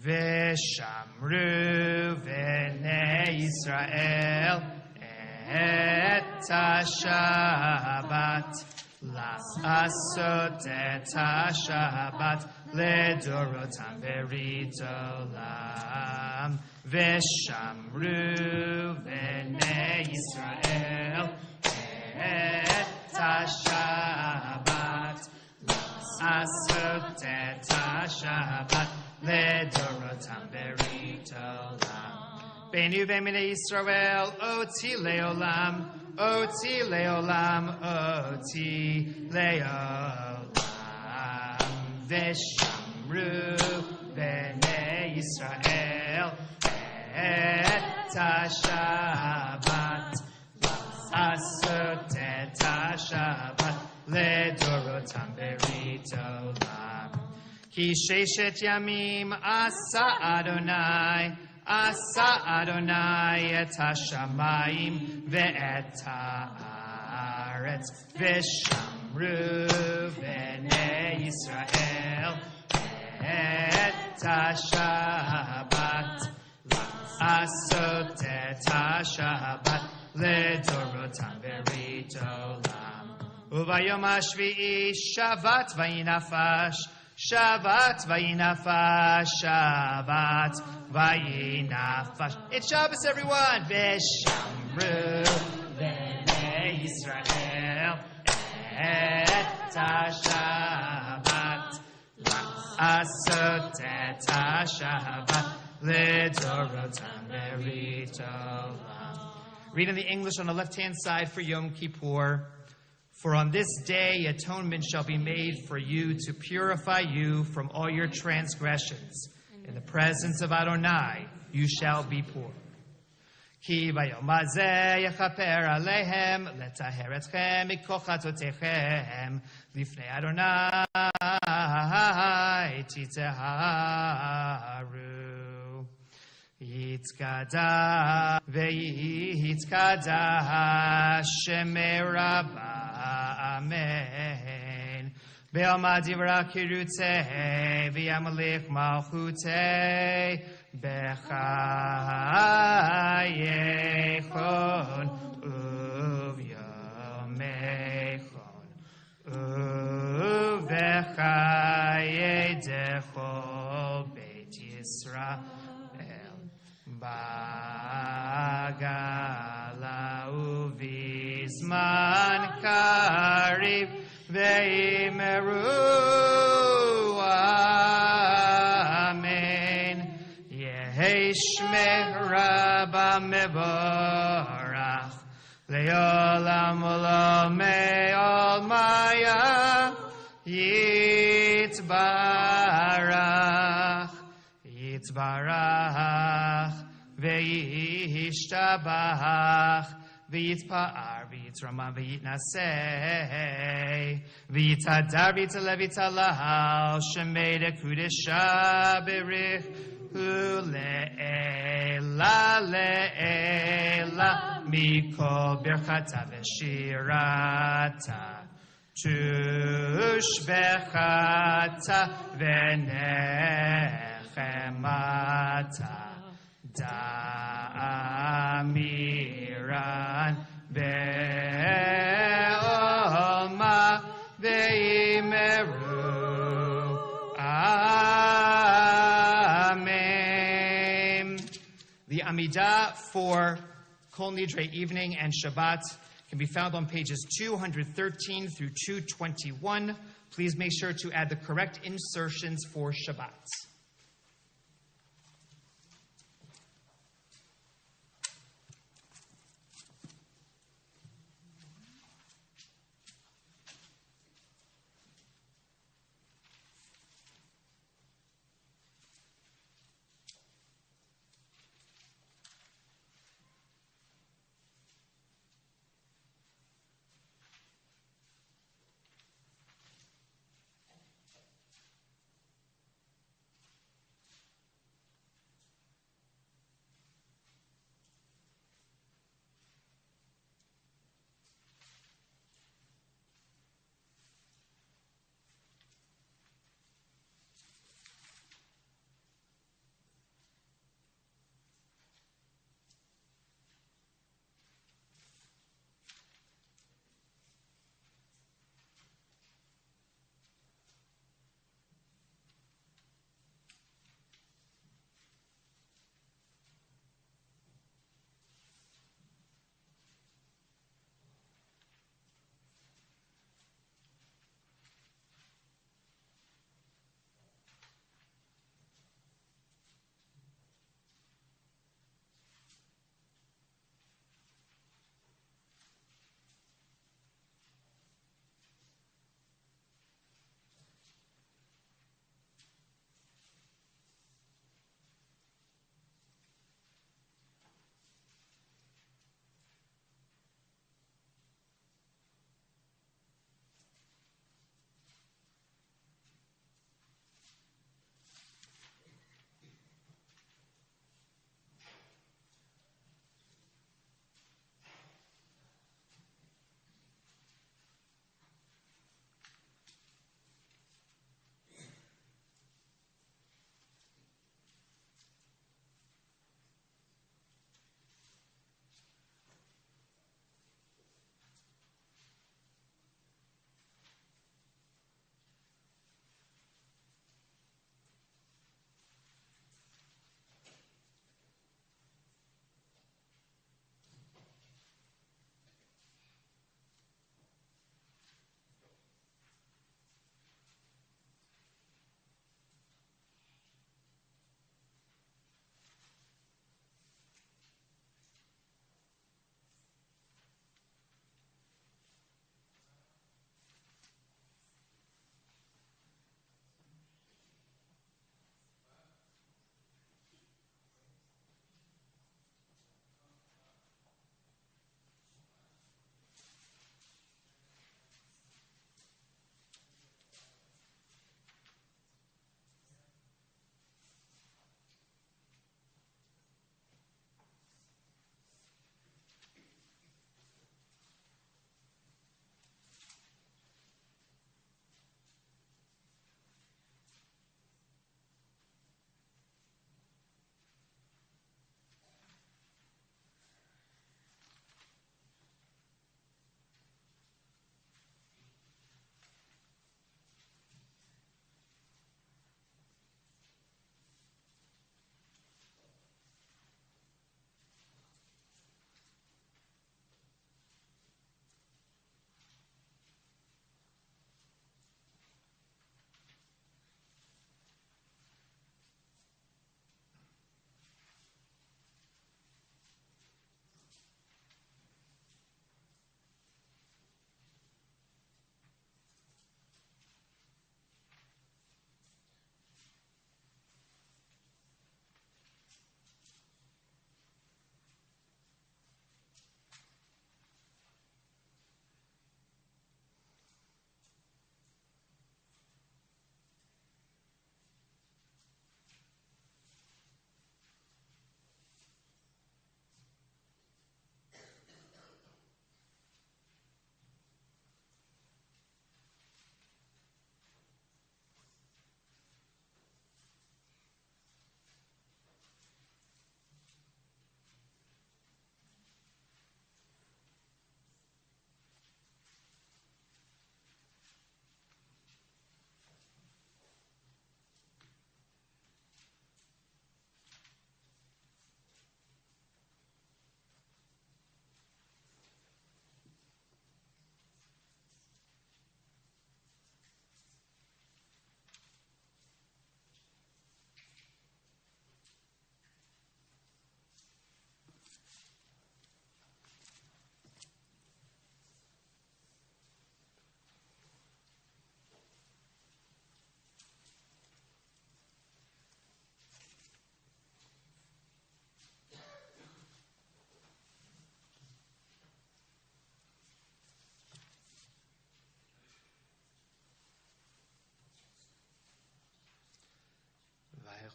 Vishamru v'nei Yisrael et ha-Shabbat, la'asot et ha-Shabbat ledorotam beridolam. Vishamru v'nei Yisrael et ha-Shabbat, la'asot et ha-Shabbat ledorotam beridolam. Beinu v'minei Yisrael oti leolam, oti leolam, oti leolam. Veshamru b'nei Yisrael et ha-Shabbat la'asot et ha-Shabbat ledorotam berit olam. Ki sheshet yamim asa Adonai et ha-shamayim ve'et ha'aretz v'shamru b'nei Yisrael et ha-Shabbat la'asot et ha-Shabbat ledorotam berit olam. Uvayom hashvi'i Shabbat vayinafash It's Shabbos, everyone. V'shamru b'nei Yisrael et ha-Shabbat la'asot et ha-Shabbat ledorotam berit olam. Reading the English on the left-hand side for Yom Kippur. For on this day atonement shall be made for you to purify you from all your transgressions. In the presence of Adonai you shall be poor. Ki bayom hazeh yechaper alehem letaher etchem mikochatotechem lifnei Adonai titzaharu. Yitzkada veyitzkada shemei rabbah. Amen. Be'alma divra kirutei v'yamalech malchutei b'chayechon uvyomechon uv'chayei dechol beit Yisrael bagala uvizman karib ve'imeru amen. Yehi shmeh rabba mevorach le'olam olam me'ol maya yitzbarach ve'yishtabach ve'yitzpa'ar ve'yitzrama ve'yitnaseh ve'yitzadar ve'yitzaleh ve'yitzalahal shemei dekudesha berich le'ela mikol birchata ve'shirata tushbechata ve'nechemata da'amiran be'olma ve'imeru amen. The Amidah for Kol Nidrei evening and Shabbat can be found on pages 213 through 221. Please make sure to add the correct insertions for Shabbat.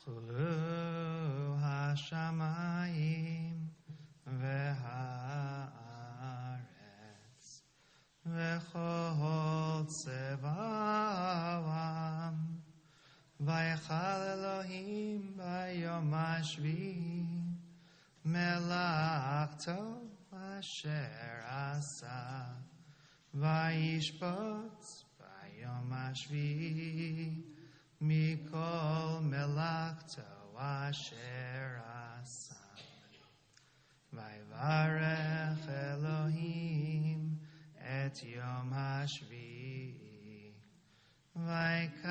Chulu hashamayim v'haaretz v'chol tzevavam v'yachal Elohim b'yom hashvi melachto asher asa v'yishpot b'yom hashvi Mikol melachto asher asa Vayvarech Elohim et yom hashvi Vaykadesh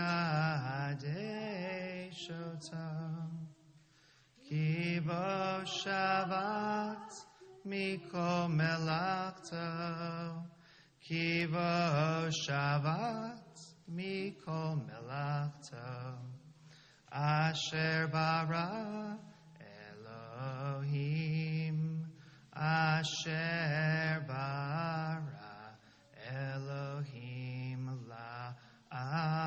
otam Ki bo shavat Mikol melachto Ki bo shavat Mikol melachto Asher bara Elohim Asher bara Elohim la'asot.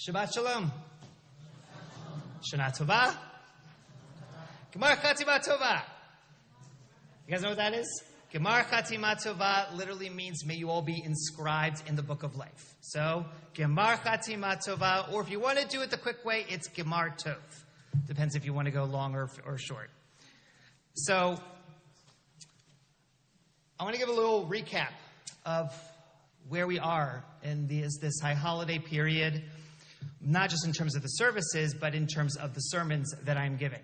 Shabbat Shalom. Shana Tova. Gemar Chatima Tova. You guys know what that is? Gemar Chatima Tova literally means may you all be inscribed in the book of life. So, Gemar Chatima Tova, or if you want to do it the quick way, it's Gemar Tov. Depends if you want to go long or short. So, I want to give a little recap of where we are in this high holiday period. Not just in terms of the services, but in terms of the sermons that I'm giving.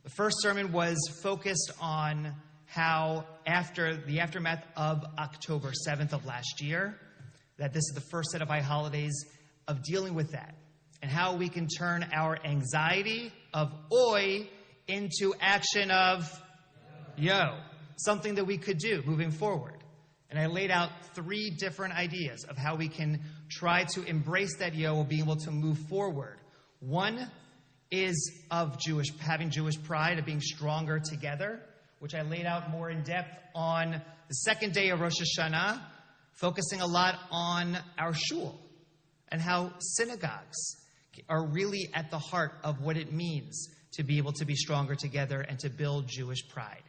The first sermon was focused on how after the aftermath of October 7th of last year, that this is the first set of high holidays of dealing with that, and how we can turn our anxiety of oi into action of yo, something that we could do moving forward. And I laid out 3 different ideas of how we can try to embrace that yo of being able to move forward. One is of having Jewish pride, of being stronger together, which I laid out more in depth on the second day of Rosh Hashanah, focusing a lot on our shul and how synagogues are really at the heart of what it means to be able to be stronger together and to build Jewish pride.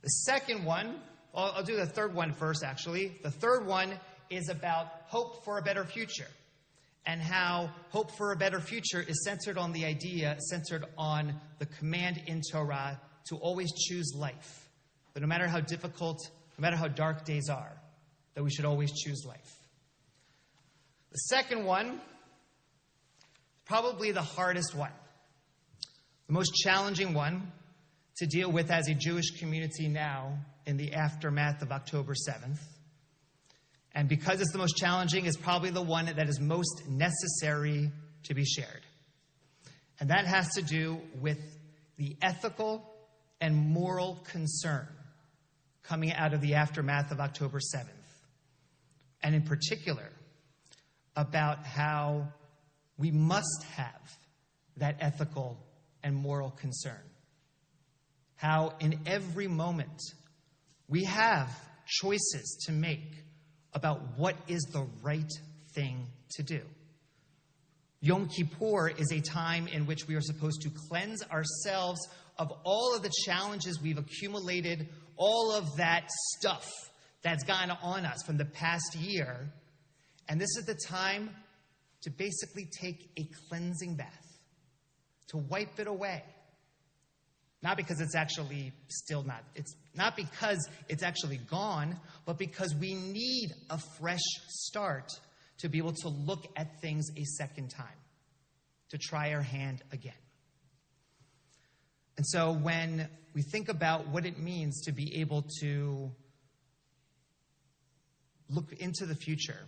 The second one, I'll do the third one first, actually. The third one is about hope for a better future, and how hope for a better future is centered on the the command in Torah to always choose life. That no matter how difficult, no matter how dark days are, that we should always choose life. The second one, probably the hardest one, the most challenging one to deal with as a Jewish community now in the aftermath of October 7th. And because it's the most challenging, is probably the one that is most necessary to be shared. And that has to do with the ethical and moral concern coming out of the aftermath of October 7th. And in particular, about how we must have that ethical and moral concern. How in every moment we have choices to make about what is the right thing to do. Yom Kippur is a time in which we are supposed to cleanse ourselves of all of the challenges we've accumulated, all of that stuff that's gone on us from the past year. And this is the time to basically take a cleansing bath, to wipe it away. Not because it's actually it's not because it's actually gone, but because we need a fresh start to be able to look at things a second time, to try our hand again. And so when we think about what it means to be able to look into the future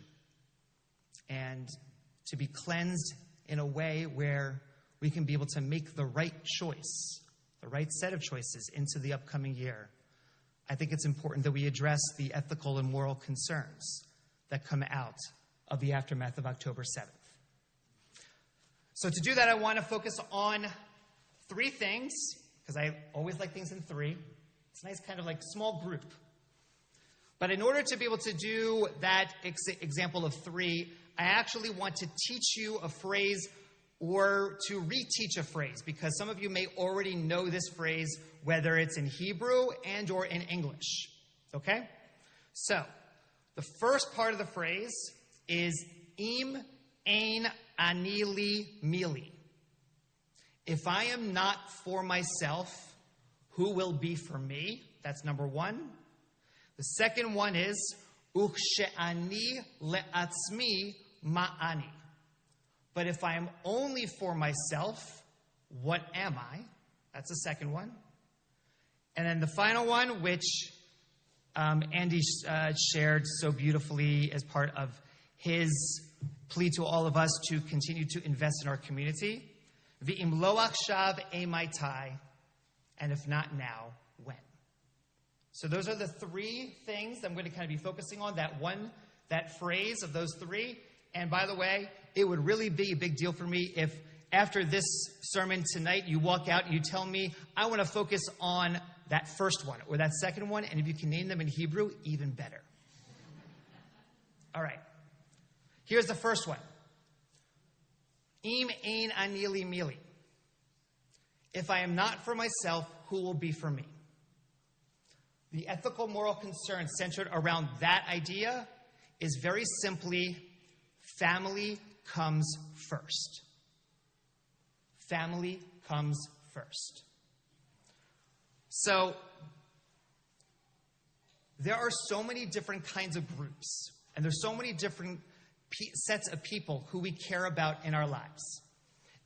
and to be cleansed in a way where we can be able to make the right choice, the right set of choices into the upcoming year, I think it's important that we address the ethical and moral concerns that come out of the aftermath of October 7th. So to do that, I want to focus on three things, because I always like things in three. It's a nice kind of like small group. But in order to be able to do that example of three, I actually want to teach you a phrase or to reteach a phrase, because some of you may already know this phrase, whether it's in Hebrew and or in English. Okay? So, the first part of the phrase is im ein ani li mili. If I am not for myself, who will be for me? That's number one. The second one is uchshe'ani le'atzmi ma'ani. But if I am only for myself, what am I? That's the second one. And then the final one, which Andy shared so beautifully as part of his plea to all of us to continue to invest in our community. V'im lo achshav emaitai, and if not now, when? So those are the three things I'm going to kind of be focusing on, that phrase of those three. And by the way, it would really be a big deal for me if after this sermon tonight, you walk out and you tell me, I want to focus on that first one or that second one, and if you can name them in Hebrew, even better. All right. Here's the first one. Im ein ani li mili. If I am not for myself, who will be for me? The ethical moral concern centered around that idea is very simply, family comes first. Family comes first. So, there are so many different kinds of groups, and there's so many different sets of people who we care about in our lives.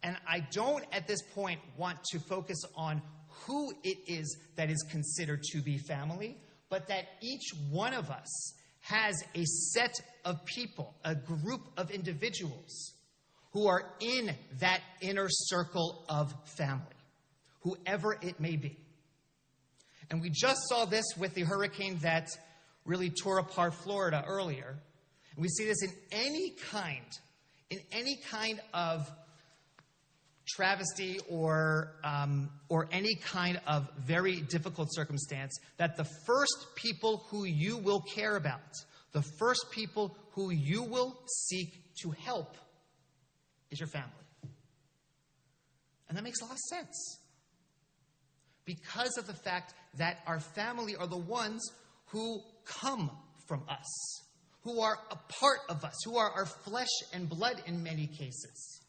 And I don't, at this point, want to focus on who it is that is considered to be family, but that each one of us has a set of people, a group of individuals who are in that inner circle of family, whoever it may be. And we just saw this with the hurricane that really tore apart Florida earlier. And we see this in any kind of travesty or any kind of very difficult circumstance, that the first people who you will care about, the first people who you will seek to help is your family. And that makes a lot of sense, because of the fact that our family are the ones who come from us, who are a part of us, who are our flesh and blood in many cases.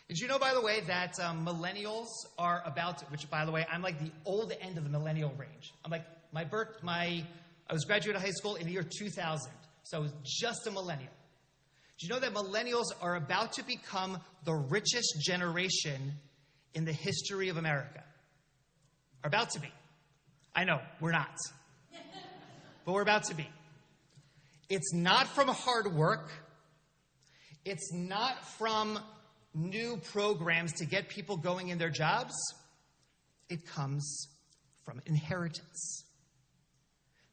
Did you know, by the way, that millennials are about, which, by the way, I'm like the old end of the millennial range. I'm like, I was graduate of high school in the year 2000, so I was just a millennial. Did you know that millennials are about to become the richest generation in the history of America? Are about to be. I know, we're not. But we're about to be. It's not from hard work. It's not from new programs to get people going in their jobs. It comes from inheritance.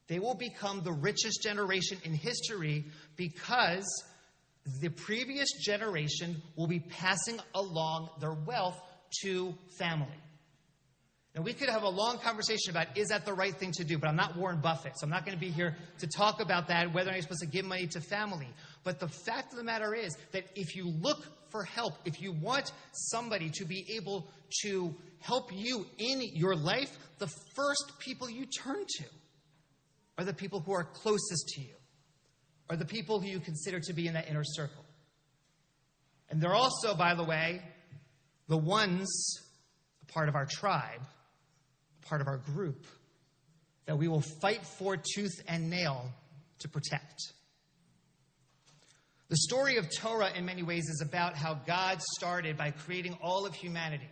They will become the richest generation in history because the previous generation will be passing along their wealth to family. Now, we could have a long conversation about, is that the right thing to do? But I'm not Warren Buffett, so I'm not going to be here to talk about that, whether or not you're supposed to give money to family. But the fact of the matter is that if you look for help, if you want somebody to be able to help you in your life, the first people you turn to are the people who are closest to you, are the people who you consider to be in that inner circle. And they're also, by the way, the ones, a part of our tribe, part of our group, that we will fight for tooth and nail to protect. The story of Torah, in many ways, is about how God started by creating all of humanity.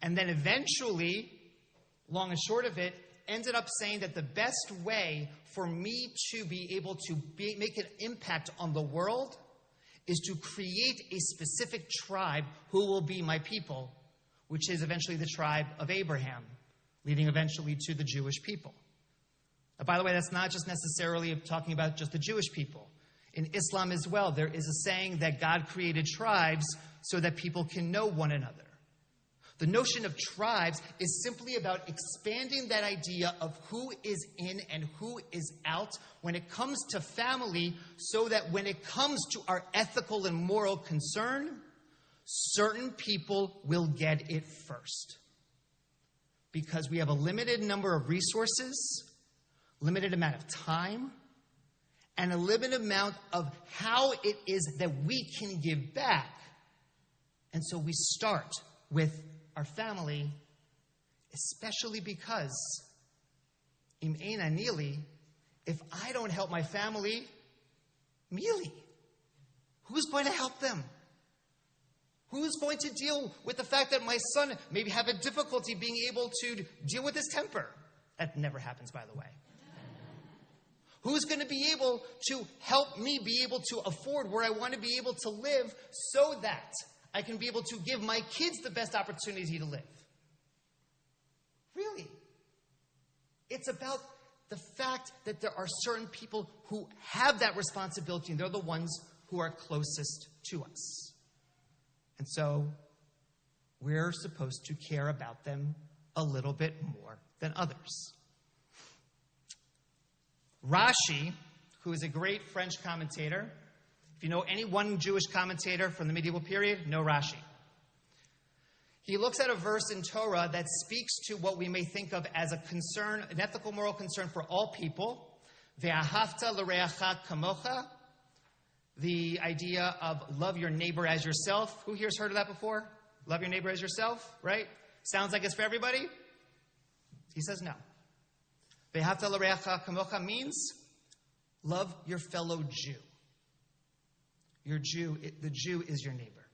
And then eventually, long and short of it, ended up saying that the best way for me to be able to make an impact on the world is to create a specific tribe who will be my people, which is eventually the tribe of Abraham, leading eventually to the Jewish people. Now, by the way, that's not just necessarily talking about just the Jewish people. In Islam as well, there is a saying that God created tribes so that people can know one another. The notion of tribes is simply about expanding that idea of who is in and who is out when it comes to family, so that when it comes to our ethical and moral concern, certain people will get it first. Because we have a limited number of resources, limited amount of time, and a limited amount of how it is that we can give back. And so we start with our family, especially because, im ein anili, if I don't help my family, mili, who's going to help them? Who's going to deal with the fact that my son maybe have a difficulty being able to deal with his temper? That never happens, by the way. Who's going to be able to help me be able to afford where I want to be able to live so that I can be able to give my kids the best opportunity to live? Really? It's about the fact that there are certain people who have that responsibility, and they're the ones who are closest to us. And so we're supposed to care about them a little bit more than others. Rashi, who is a great French commentator, if you know any one Jewish commentator from the medieval period, know Rashi. He looks at a verse in Torah that speaks to what we may think of as a concern, an ethical moral concern for all people. Ve'ahavta l'reacha kamocha. The idea of love your neighbor as yourself. Who here's heard of that before? Love your neighbor as yourself, right? Sounds like it's for everybody? He says no. Ve'ahavta l'reacha kamocha means love your fellow Jew. The Jew is your neighbor.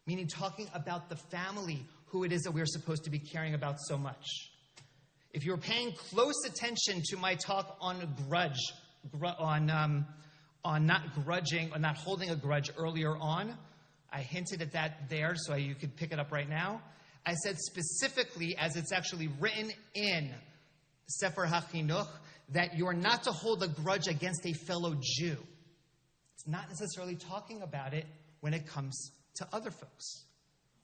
Meaning talking about the family, who it is that we're supposed to be caring about so much. If you're paying close attention to my talk on on not grudging, or not holding a grudge earlier on, I hinted at that there so you could pick it up right now. I said specifically, as it's actually written in Sefer HaChinuch, that you're not to hold a grudge against a fellow Jew. It's not necessarily talking about it when it comes to other folks,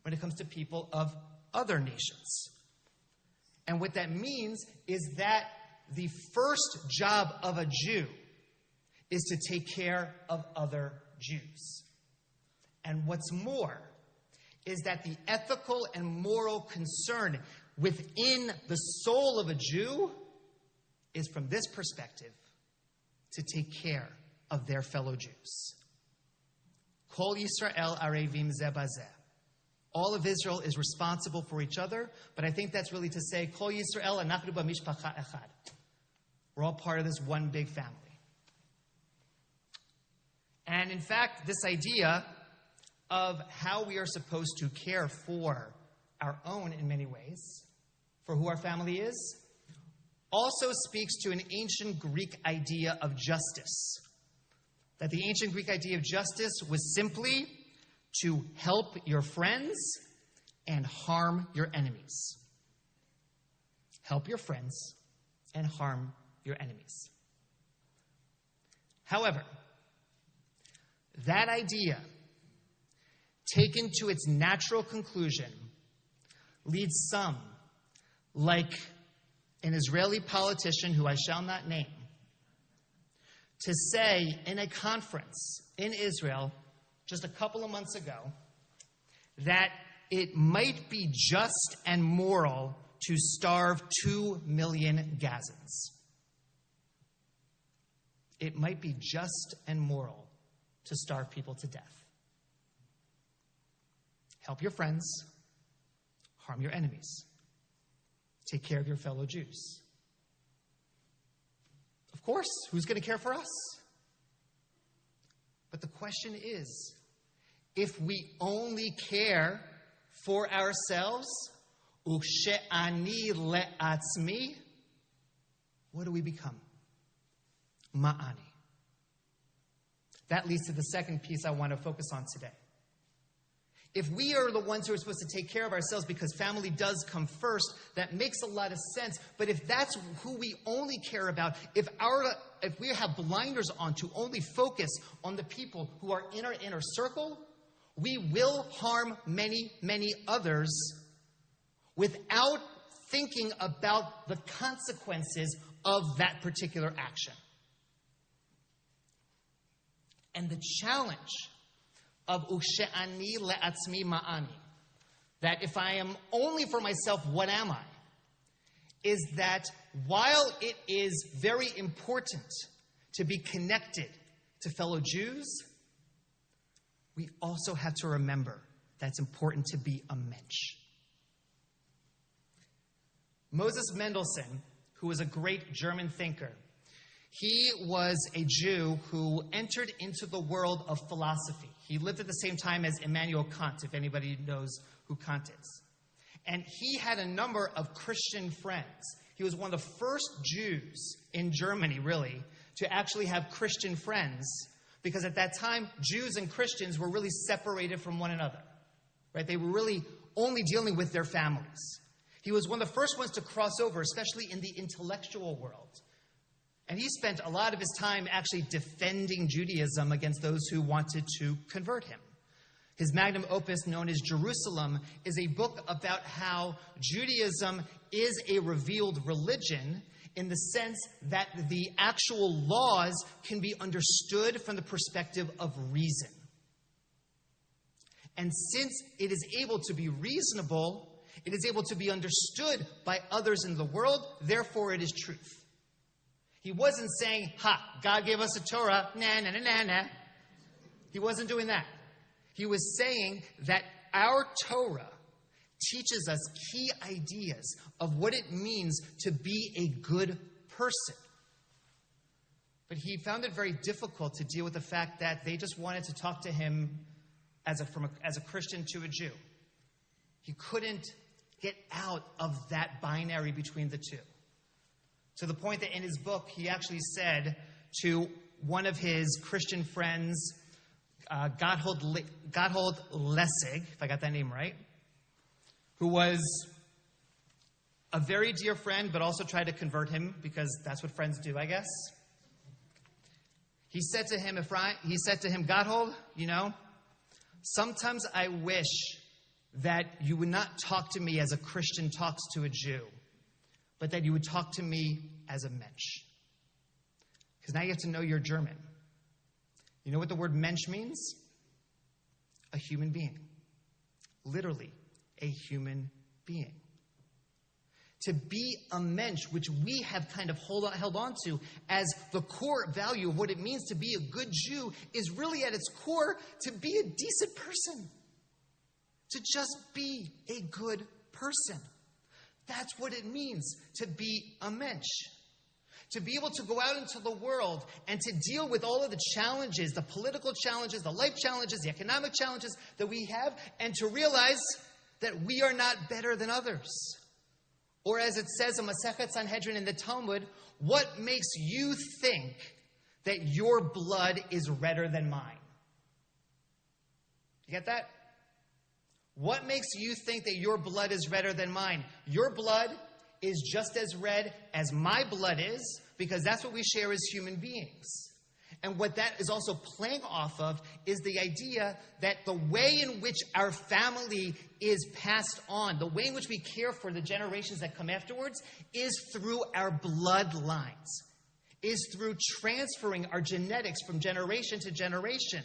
when it comes to people of other nations. And what that means is that the first job of a Jew is to take care of other Jews. And what's more is that the ethical and moral concern within the soul of a Jew is, from this perspective, to take care of their fellow Jews. Kol Yisrael arevim zeh bazeh. All of Israel is responsible for each other, but I think that's really to say, Kol Yisrael anachnu b'mishpacha echad. We're all part of this one big family. And in fact, this idea of how we are supposed to care for our own in many ways, for who our family is, also speaks to an ancient Greek idea of justice. That the ancient Greek idea of justice was simply to help your friends and harm your enemies. Help your friends and harm your enemies. However, that idea, taken to its natural conclusion, leads some, like an Israeli politician who I shall not name, to say in a conference in Israel just a couple of months ago that it might be just and moral to starve 2 million Gazans. It might be just and moral to starve people to death. Help your friends, harm your enemies. Take care of your fellow Jews. Of course, who's going to care for us? But the question is, if we only care for ourselves, u'she'ani le'atzmi, what do we become? Ma'ani. That leads to the second piece I want to focus on today. If we are the ones who are supposed to take care of ourselves because family does come first, that makes a lot of sense. But if that's who we only care about, if we have blinders on to only focus on the people who are in our inner circle, we will harm many, many others without thinking about the consequences of that particular action. And the challenge of Ushe'ani le'atzmi ma'ani, that if I am only for myself, what am I? Is that while it is very important to be connected to fellow Jews, we also have to remember that it's important to be a mensch. Moses Mendelssohn, who was a great German thinker, he was a Jew who entered into the world of philosophy. He lived at the same time as Immanuel Kant, if anybody knows who Kant is. And he had a number of Christian friends. He was one of the first Jews in Germany, really, to actually have Christian friends, because at that time, Jews and Christians were really separated from one another. Right? They were really only dealing with their families. He was one of the first ones to cross over, especially in the intellectual world. And he spent a lot of his time actually defending Judaism against those who wanted to convert him. His magnum opus, known as Jerusalem, is a book about how Judaism is a revealed religion in the sense that the actual laws can be understood from the perspective of reason. And since it is able to be reasonable, it is able to be understood by others in the world, therefore it is truth. He wasn't saying, God gave us a Torah, nah. He wasn't doing that. He was saying that our Torah teaches us key ideas of what it means to be a good person. But he found it very difficult to deal with the fact that they just wanted to talk to him as a Christian to a Jew. He couldn't get out of that binary between the two. To the point that in his book, he actually said to one of his Christian friends, Gotthold Lessig, if I got that name right, who was a very dear friend, but also tried to convert him, because that's what friends do, I guess. He said to him, Gotthold, sometimes I wish that you would not talk to me as a Christian talks to a Jew, but that you would talk to me as a mensch. Because now you have to know you're German. You know what the word mensch means? A human being. Literally, a human being. To be a mensch, which we have kind of held on to as the core value of what it means to be a good Jew, is really at its core to be a decent person. To just be a good person. That's what it means to be a mensch. To be able to go out into the world and to deal with all of the challenges, the political challenges, the life challenges, the economic challenges that we have, and to realize that we are not better than others. Or as it says in Masechet Sanhedrin in the Talmud, what makes you think that your blood is redder than mine? You get that? What makes you think that your blood is redder than mine? Your blood is just as red as my blood is, because that's what we share as human beings. And what that is also playing off of is the idea that the way in which our family is passed on, the way in which we care for the generations that come afterwards, is through our bloodlines, is through transferring our genetics from generation to generation.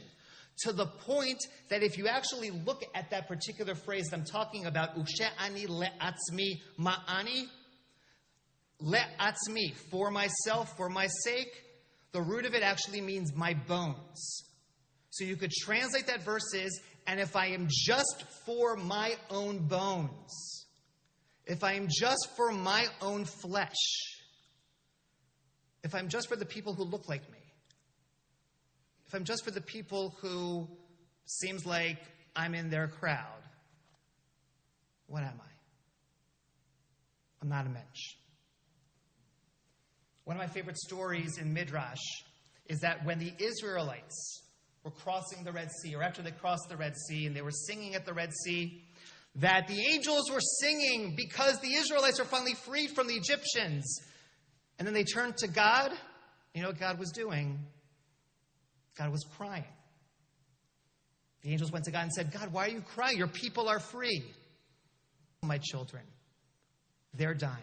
To the point that if you actually look at that particular phrase that I'm talking about, Ushe'ani le'atzmi ma'ani, le'atzmi, for myself, for my sake, the root of it actually means my bones. So you could translate that verse as, and if I am just for my own bones, if I am just for my own flesh, if I'm just for the people who look like me, if I'm just for the people who seems like I'm in their crowd, what am I? I'm not a mensch. One of my favorite stories in Midrash is that when the Israelites were crossing the Red Sea, or after they crossed the Red Sea and they were singing at the Red Sea, that the angels were singing because the Israelites are finally freed from the Egyptians. And then they turned to God. You know what God was doing? God was crying. The angels went to God and said, God, why are you crying? Your people are free. My children, they're dying.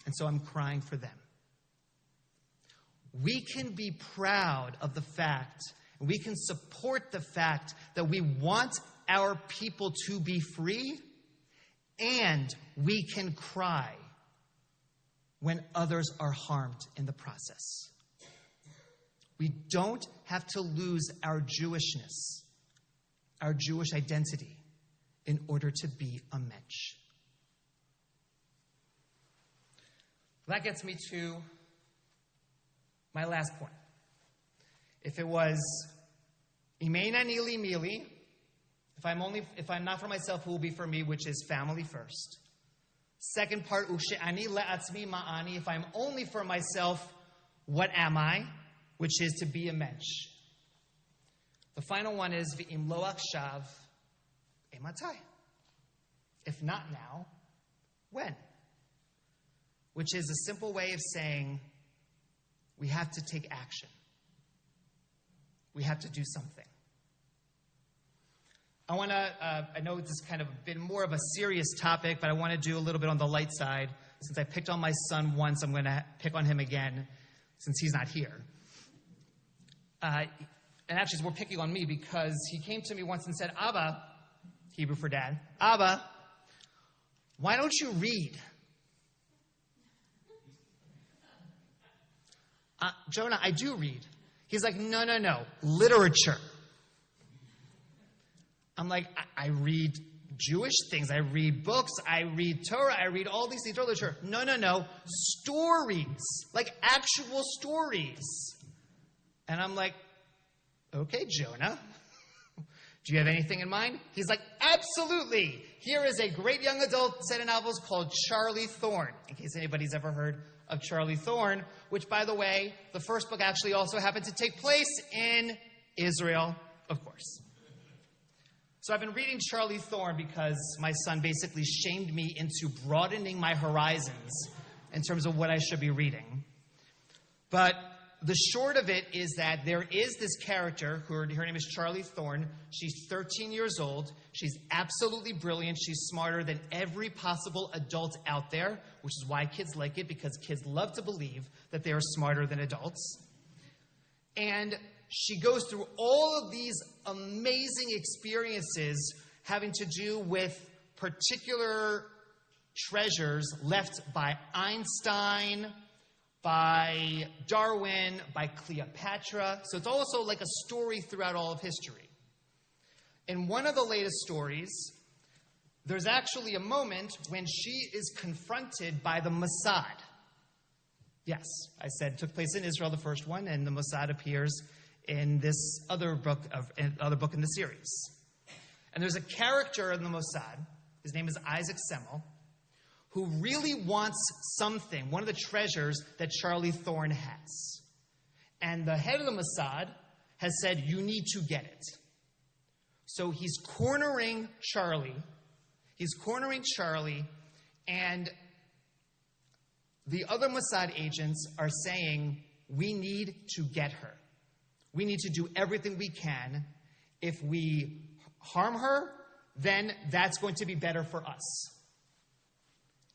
And so I'm crying for them. We can be proud of the fact, and we can support the fact that we want our people to be free, and we can cry when others are harmed in the process. We don't have to lose our Jewishness, our Jewish identity, in order to be a mensch. That gets me to my last point. If it was Imeina Nili Mili, if I'm not for myself, who will be for me, which is family first. Second part, Ushe'ani le'atzmi ma'ani, if I'm only for myself, what am I? Which is to be a mensch. The final one is V'im lo akshav ematai. If not now, when? Which is a simple way of saying we have to take action. We have to do something. I know this is kind of been more of a serious topic, but I want to do a little bit on the light side. Since I picked on my son once, I'm going to pick on him again, since he's not here. And actually, we're picking on me because he came to me once and said, Abba, Hebrew for dad, Abba, why don't you read? Jonah, I do read. He's like, no, literature. I'm like, I read Jewish things. I read books. I read Torah. I read all these things, literature. No, stories, like actual stories. And I'm like, okay, Jonah, do you have anything in mind? He's like, absolutely. Here is a great young adult set of novels called Charlie Thorne, in case anybody's ever heard of Charlie Thorne, which, by the way, the first book actually also happened to take place in Israel, of course. So I've been reading Charlie Thorne because my son basically shamed me into broadening my horizons in terms of what I should be reading. But the short of it is that there is this character, her name is Charlie Thorne. She's 13 years old. She's absolutely brilliant. She's smarter than every possible adult out there, which is why kids like it, because kids love to believe that they are smarter than adults. And she goes through all of these amazing experiences having to do with particular treasures left by Einstein, by Darwin, by Cleopatra. So it's also like a story throughout all of history. In one of the latest stories, there's actually a moment when she is confronted by the Mossad. Yes, I said it took place in Israel, the first one, and the Mossad appears in this other book in the series. And there's a character in the Mossad, his name is Isaac Semmel, who really wants something, one of the treasures that Charlie Thorne has. And the head of the Mossad has said, you need to get it. So he's cornering Charlie. And the other Mossad agents are saying, we need to get her. We need to do everything we can. If we harm her, then that's going to be better for us.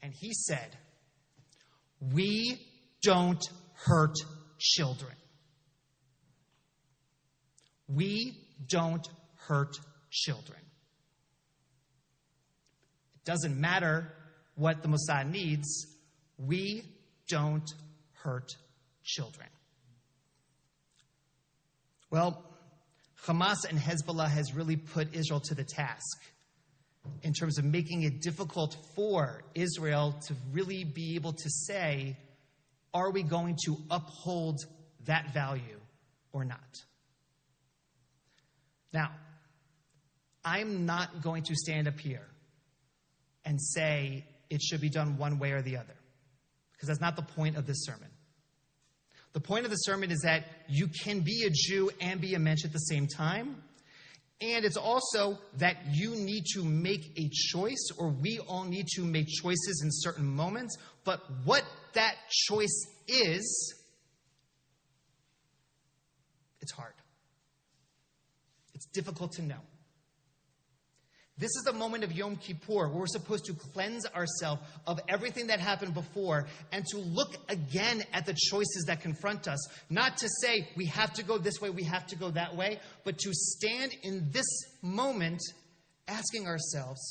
And he said, we don't hurt children. We don't hurt children. It doesn't matter what the Mossad needs. We don't hurt children. Well, Hamas and Hezbollah has really put Israel to the task in terms of making it difficult for Israel to really be able to say, are we going to uphold that value or not? Now, I'm not going to stand up here and say it should be done one way or the other, because that's not the point of this sermon. The point of the sermon is that you can be a Jew and be a mensch at the same time. And it's also that you need to make a choice, or we all need to make choices in certain moments. But what that choice is, it's hard. It's difficult to know. This is the moment of Yom Kippur where we're supposed to cleanse ourselves of everything that happened before and to look again at the choices that confront us. Not to say we have to go this way, we have to go that way, but to stand in this moment asking ourselves,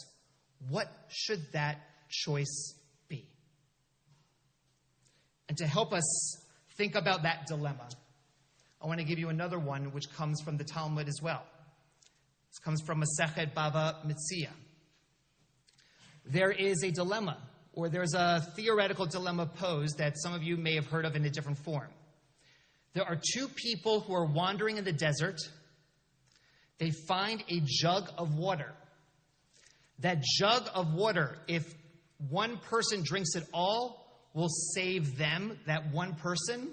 what should that choice be? And to help us think about that dilemma, I want to give you another one which comes from the Talmud as well. This comes from Masechet Bava Metzia. There is a dilemma, or there's a theoretical dilemma posed that some of you may have heard of in a different form. There are two people who are wandering in the desert. They find a jug of water. That jug of water, if one person drinks it all, will save them, that one person.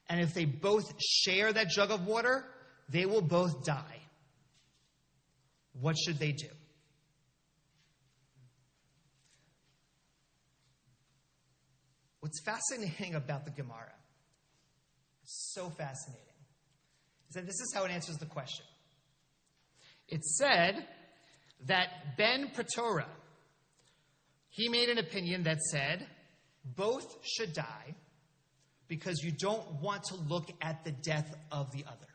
And if they both share that jug of water, they will both die. What should they do? What's fascinating about the Gemara, so fascinating, is that this is how it answers the question. It said that Ben Pretora, he made an opinion that said both should die because you don't want to look at the death of the other.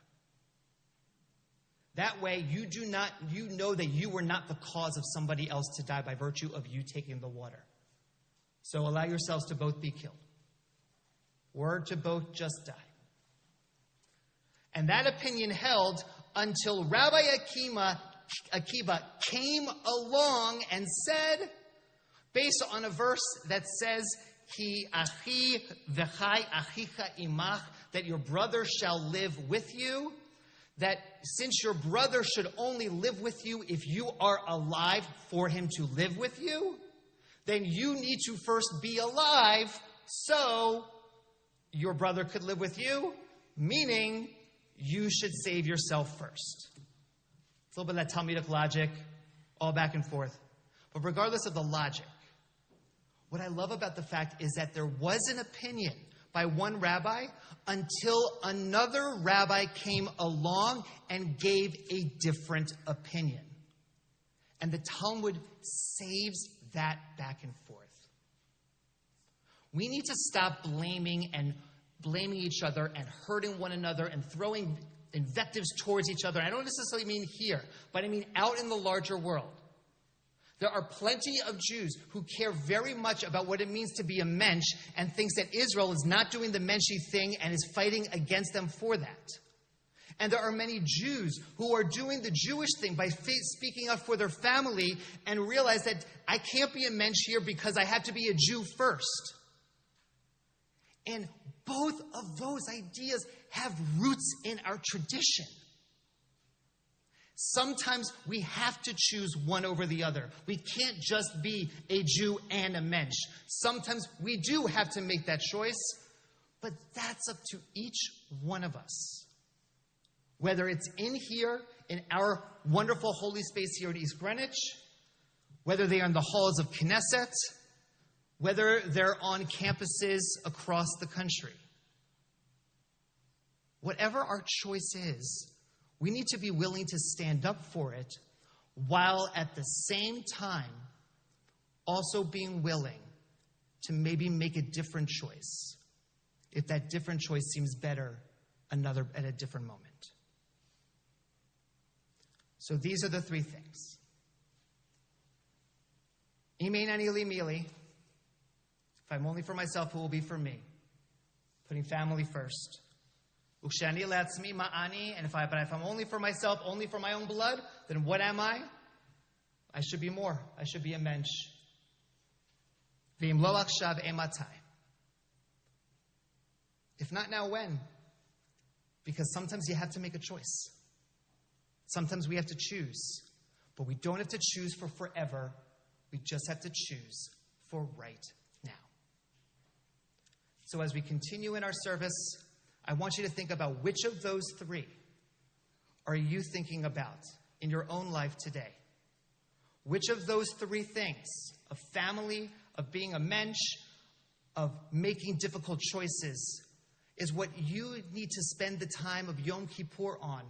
That way, you know that you were not the cause of somebody else to die by virtue of you taking the water. So allow yourselves to both be killed, or to both just die. And that opinion held until Rabbi Akiva came along and said, based on a verse that says, Ki achi v'chai achicha imach, that your brother shall live with you, that since your brother should only live with you if you are alive for him to live with you, then you need to first be alive so your brother could live with you, meaning you should save yourself first. It's a little bit of that Talmudic logic, all back and forth. But regardless of the logic, what I love about the fact is that there was an opinion by one rabbi until another rabbi came along and gave a different opinion. And the Talmud saves that back and forth. We need to stop blaming each other and hurting one another and throwing invectives towards each other. I don't necessarily mean here, but I mean out in the larger world. There are plenty of Jews who care very much about what it means to be a mensch and thinks that Israel is not doing the menschy thing and is fighting against them for that. And there are many Jews who are doing the Jewish thing by speaking up for their family and realize that I can't be a mensch here because I have to be a Jew first. And both of those ideas have roots in our tradition. Sometimes we have to choose one over the other. We can't just be a Jew and a mensch. Sometimes we do have to make that choice, but that's up to each one of us. Whether it's in here, in our wonderful holy space here at East Greenwich, whether they are in the halls of Knesset, whether they're on campuses across the country. Whatever our choice is, we need to be willing to stand up for it while at the same time also being willing to maybe make a different choice if that different choice seems better at a different moment. So these are the three things. Imein ani li mili. If I'm only for myself, who will be for me? Putting family first. Ukshani le'atzmi ma'ani. And if I'm only for myself, only for my own blood, then what am I? I should be more. I should be a mensch. V'im lo achshav ematai. If not now, when? Because sometimes you have to make a choice. Sometimes we have to choose. But we don't have to choose for forever. We just have to choose for right now. So as we continue in our service, I want you to think about which of those three are you thinking about in your own life today? Which of those three things, of family, of being a mensch, of making difficult choices, is what you need to spend the time of Yom Kippur on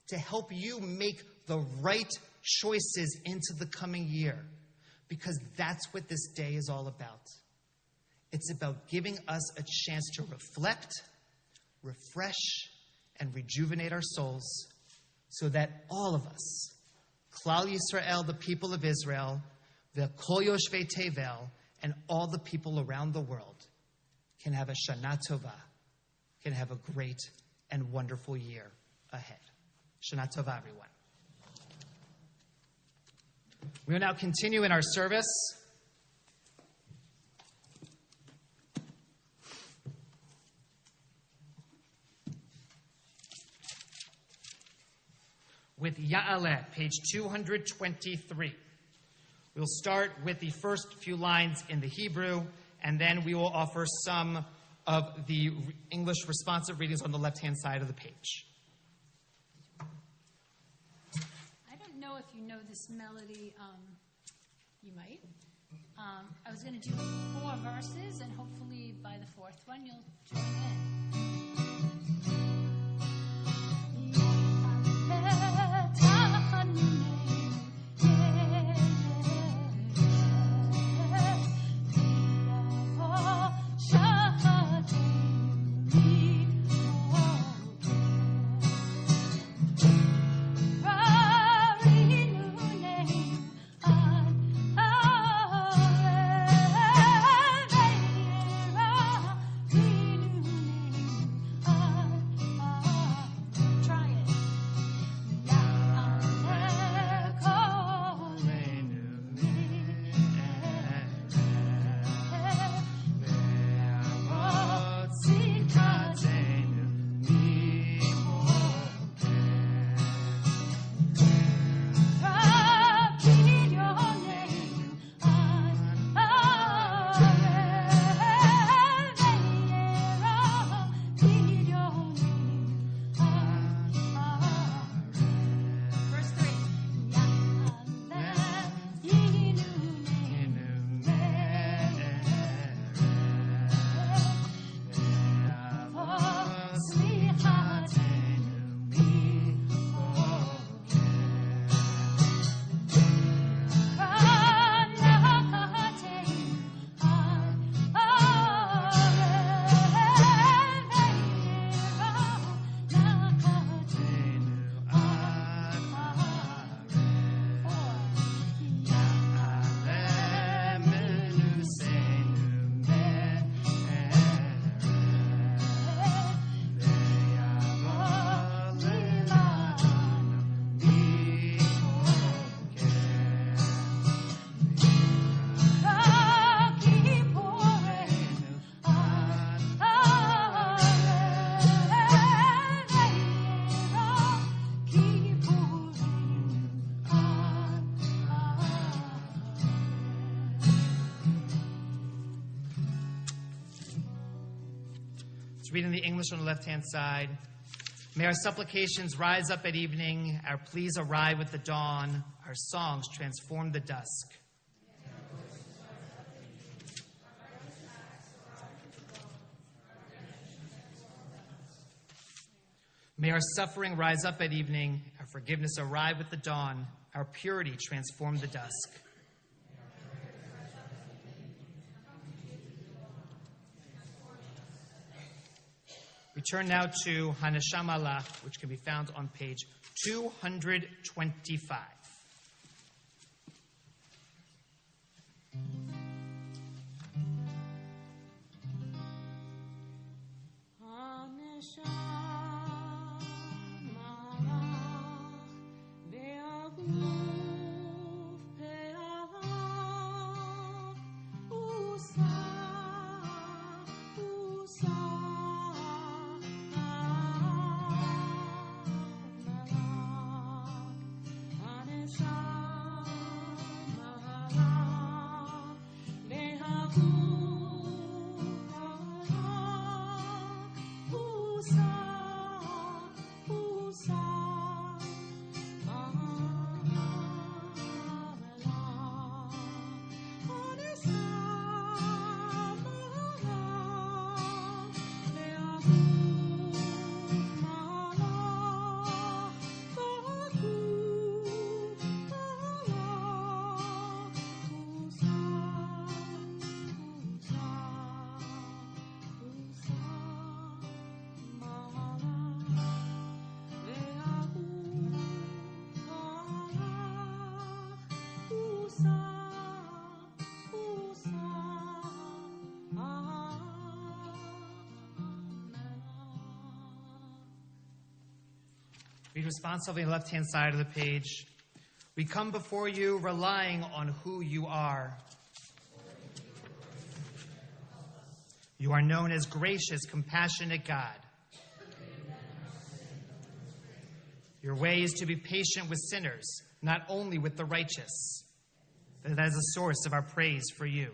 to help you make the right choices into the coming year? Because that's what this day is all about. It's about giving us a chance to reflect, refresh, and rejuvenate our souls so that all of us, Klal Yisrael, the people of Israel, the Kol Yoshvei Tevel, and all the people around the world can have a Shana Tova, can have a great and wonderful year ahead. Shana Tova, everyone. We will now continue in our service. With Ya'aleh, page 223. We'll start with the first few lines in the Hebrew, and then we will offer some of the English responsive readings on the left-hand side of the page. I don't know if you know this melody. You might. I was going to do 4 verses, and hopefully by the 4th one you'll join in. Reading the English on the left-hand side. May our supplications rise up at evening, our pleas arrive with the dawn, our songs transform the dusk. May our suffering rise up at evening, our forgiveness arrive with the dawn, our purity transform the dusk. We turn now to Hanashamalah, which can be found on page 225. Usa Read responsibly on the left-hand side of the page. We come before you relying on who you are. You are known as gracious, compassionate God. Your way is to be patient with sinners, not only with the righteous. That is the source of our praise for you.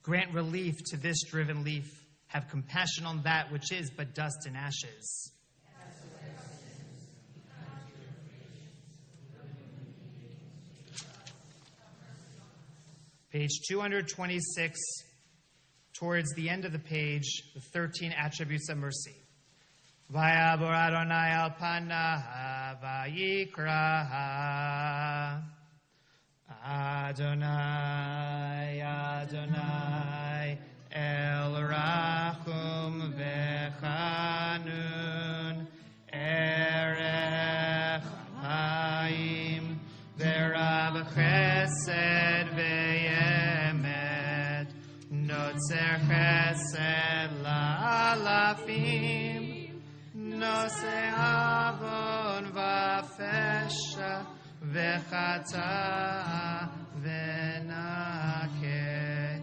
Grant relief to this driven leaf. Have compassion on that which is but dust and ashes. Page 226, towards the end of the page, the 13 attributes of mercy. Vayabor Adonai al panav vayikra. Adonai, Adonai, El Rachum Vechanun, Erech Haim, Verav Chesed Ve'emet, Notzer Chesed La'alafim, Nose Avon Va'fesha, V'chata V'nakeh,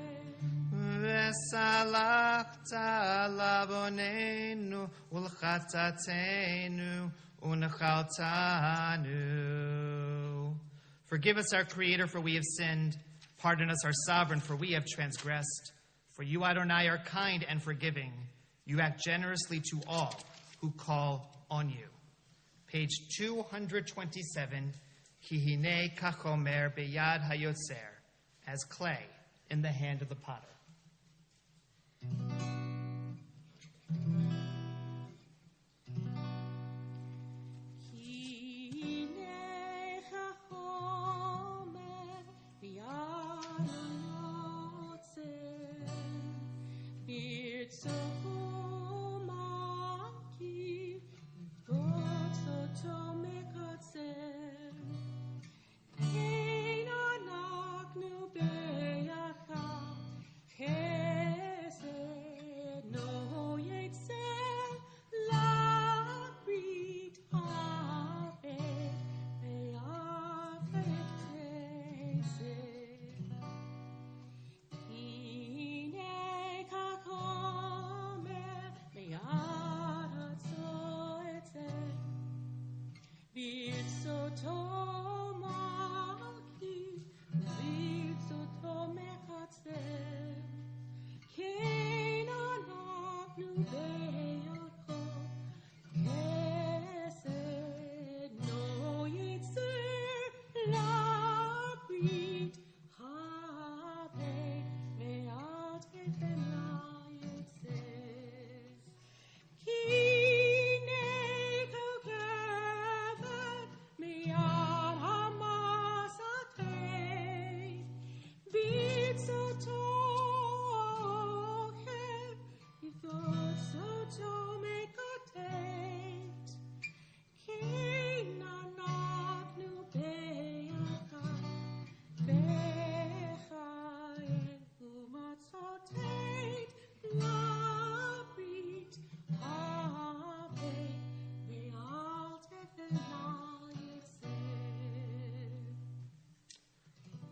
V'salachta Labonenu U'lchatatenu U'nechaltanu. Forgive us, our Creator, for we have sinned. Pardon us, our Sovereign, for we have transgressed. For you, Adonai, are kind and forgiving. You act generously to all who call on you. Page 227, Ki hine kachomer beyad hayotzer, as clay in the hand of the potter.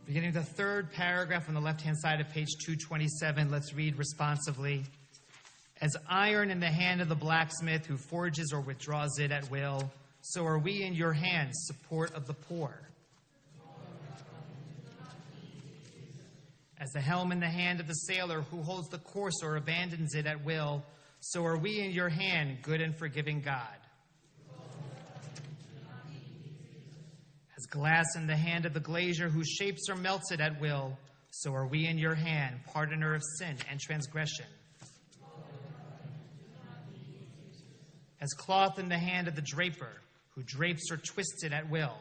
Beginning the third paragraph on the left-hand side of page 227, let's read responsively. As iron in the hand of the blacksmith who forges or withdraws it at will, so are we in your hands, support of the poor. As the helm in the hand of the sailor who holds the course or abandons it at will, so are we in your hand, good and forgiving God. As glass in the hand of the glazier who shapes or melts it at will, so are we in your hand, pardoner of sin and transgression. As cloth in the hand of the draper who drapes or twists it at will,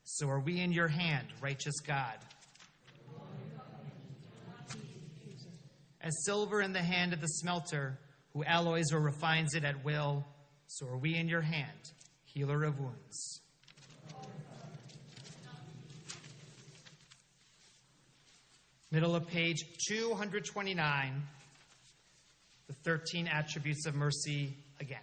so are we in your hand, righteous God. As silver in the hand of the smelter who alloys or refines it at will, so are we in your hand, healer of wounds. Middle of page 229, the 13 attributes of mercy again.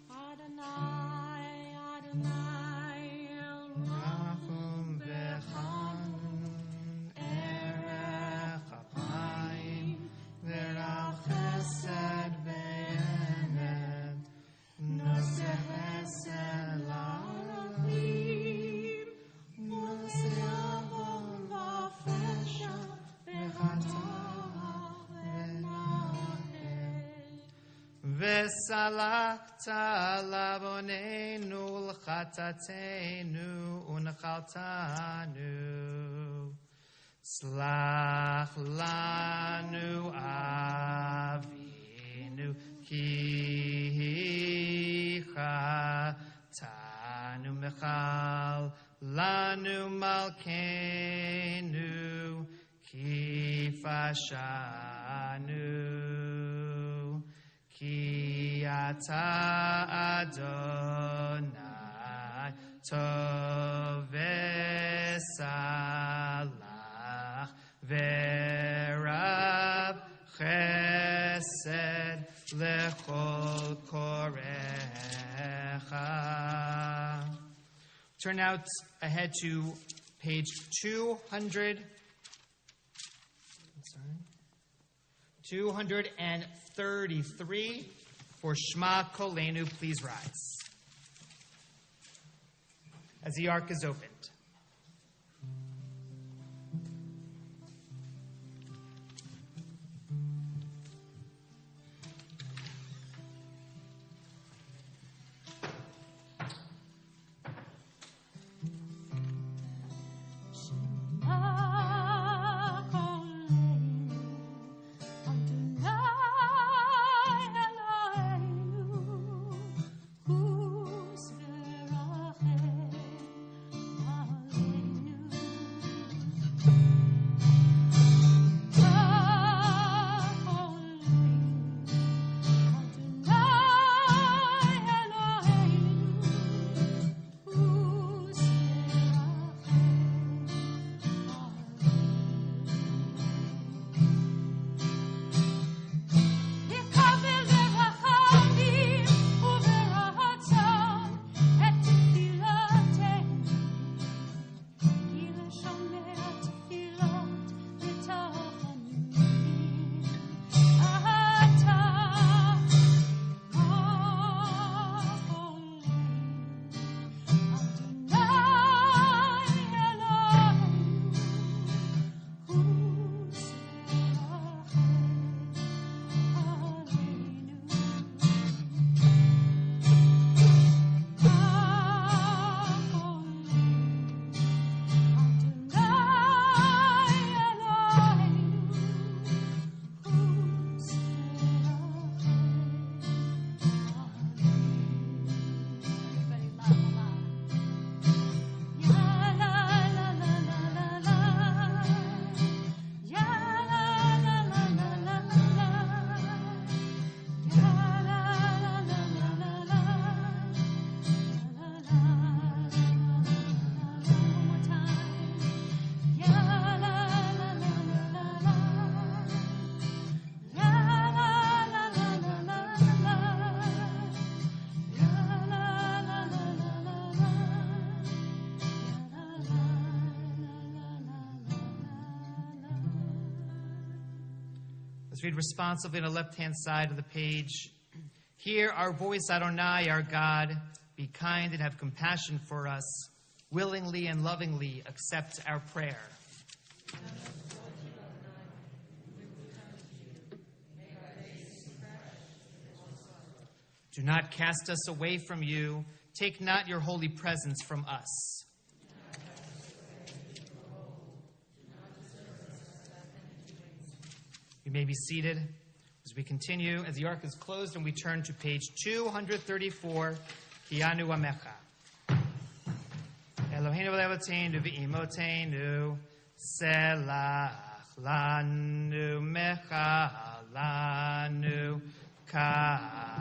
Adonai, Adonai, El Rachum v'chanun, erech apayim, v'rach chesed v'emet, noseh chesed la'arachim, noseh avon v'afesha, v'chatah v'nahet. V'salachta lavoneinu l'chatatenu u'nechaltanu. Slach lanu avinu ki chatanu mechal lanu malkenu ki fashanu. Ki ata Adonai tov v'salach v'rab chesed lechol korecha. Turn out ahead to page 233 for Shema Kolenu. Please rise as the ark is opened. Let's read responsively on the left-hand side of the page. Hear our voice, Adonai, our God. Be kind and have compassion for us. Willingly and lovingly accept our prayer. Do not cast us away from you. Take not your holy presence from us. You may be seated as we continue, as the ark is closed and we turn to page 234, Kianu Amecha. Eloheinu v'levoteinu v'imoteinu, selach lanu mecha lanu, kaper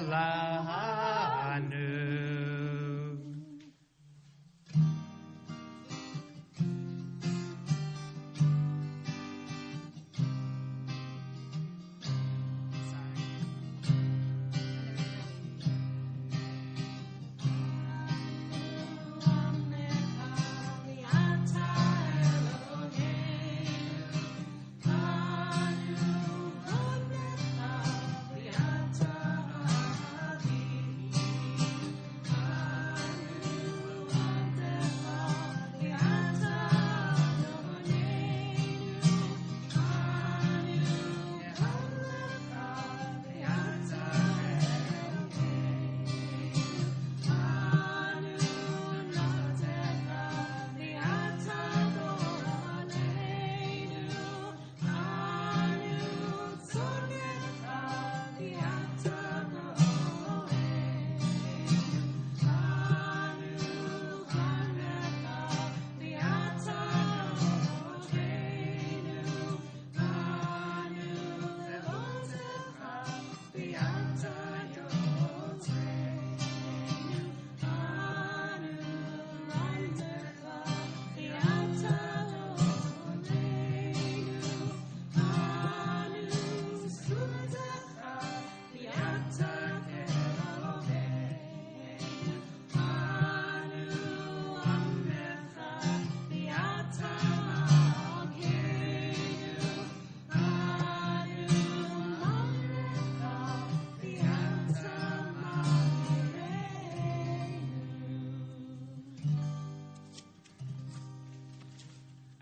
lanu.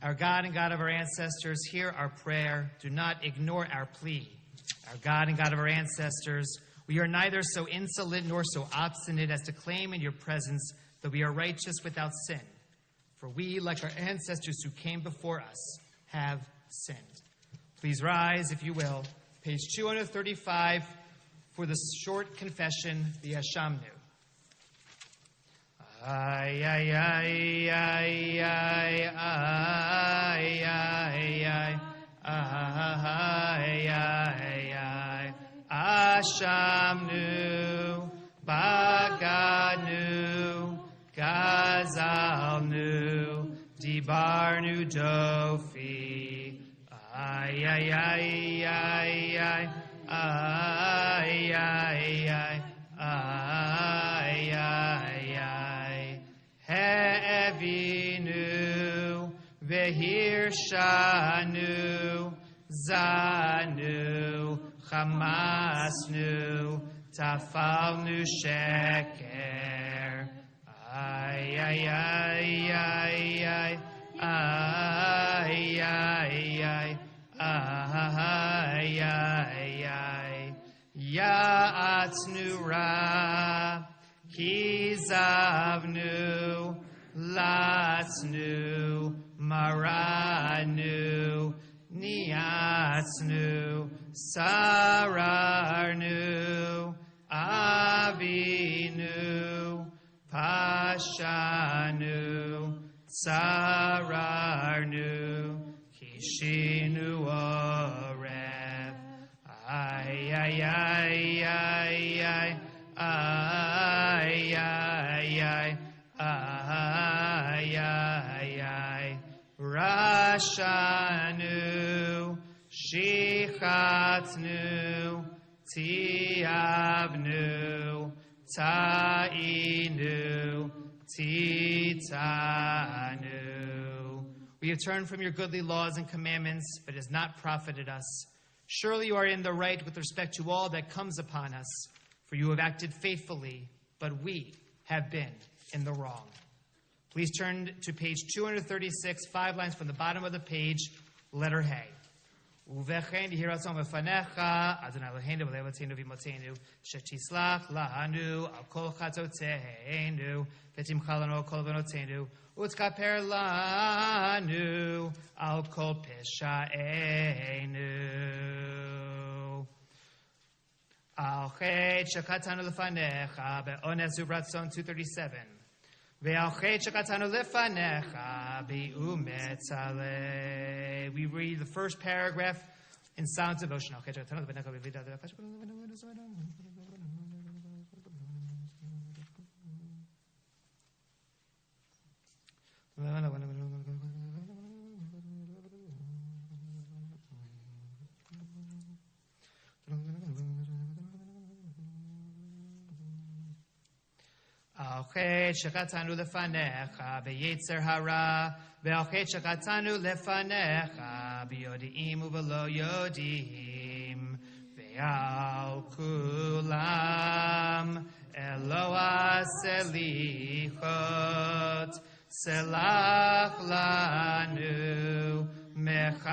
Our God and God of our ancestors, hear our prayer. Do not ignore our plea. Our God and God of our ancestors, we are neither so insolent nor so obstinate as to claim in your presence that we are righteous without sin. For we, like our ancestors who came before us, have sinned. Please rise, if you will. Page 235 for the short confession, the Ashamnu. Ay, ay, ay, ay, ay, ay, ay, ay, ay, ay, Ashamnu, Baganu, Gazalnu, Dibarnu Dofi. Ay, ay, ay, ay, ay, ay, ay, ay, ay, ay, ay. Hevinu, Vehirshanu, Zanu, Hamasnu, Tafalnu Sheker. Ay, ay, ay, ay, ay, ay, ay, ay, ay, ay, ay. Ya'atznu ra, Kizavnu, Latznu, Maranu, Niatznu, Sararnu, Avinu, Pashanu, Sararnu, Kishinu Oreb. Ay, ay, ay, ay, ay, ay, ay, ay, ay, ay, Rashanu, Shichatnu, Tiavnu, Ta'inu, Titanu. We have turned from your goodly laws and commandments, but it has not profited us. Surely you are in the right with respect to all that comes upon us, for you have acted faithfully, but we have been in the wrong. Please turn to page 236, 5 lines from the bottom of the page, letter Hey. Uvechen yihiratzon lefanecha, Adonai Eloheinu v'levateinu v'imoteinu, shetislach lanu al kol chatzoteinu, v'timcha lanu al kol avonotenu, u'tkaper lanu al kol peshaenu. Al chet shekatanu lefanecha, be'ones u'ratzon 237. Ve'al chet shekatanu lefanecha, be'umetzaleh. We read the first paragraph in Sound Devotion. Al chet shekatanu lefanecha, Al chet shekatanu lefanecha beyetzer hara, ve'al chet shekatanu lefanecha biyodi'im u'velo yodi'im, ve'al kulam Eloah selichot, selach lanu, mechalanu,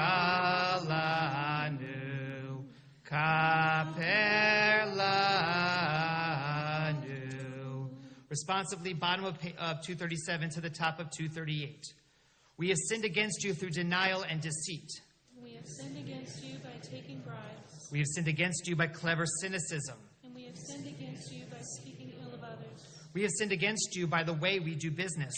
kaper lanu. Responsively, bottom of 237 to the top of 238. We have sinned against you through denial and deceit. We have sinned against you by taking bribes, We have sinned against you by clever cynicism. and we have sinned against you by speaking ill of others. We have sinned against you by the way we do business.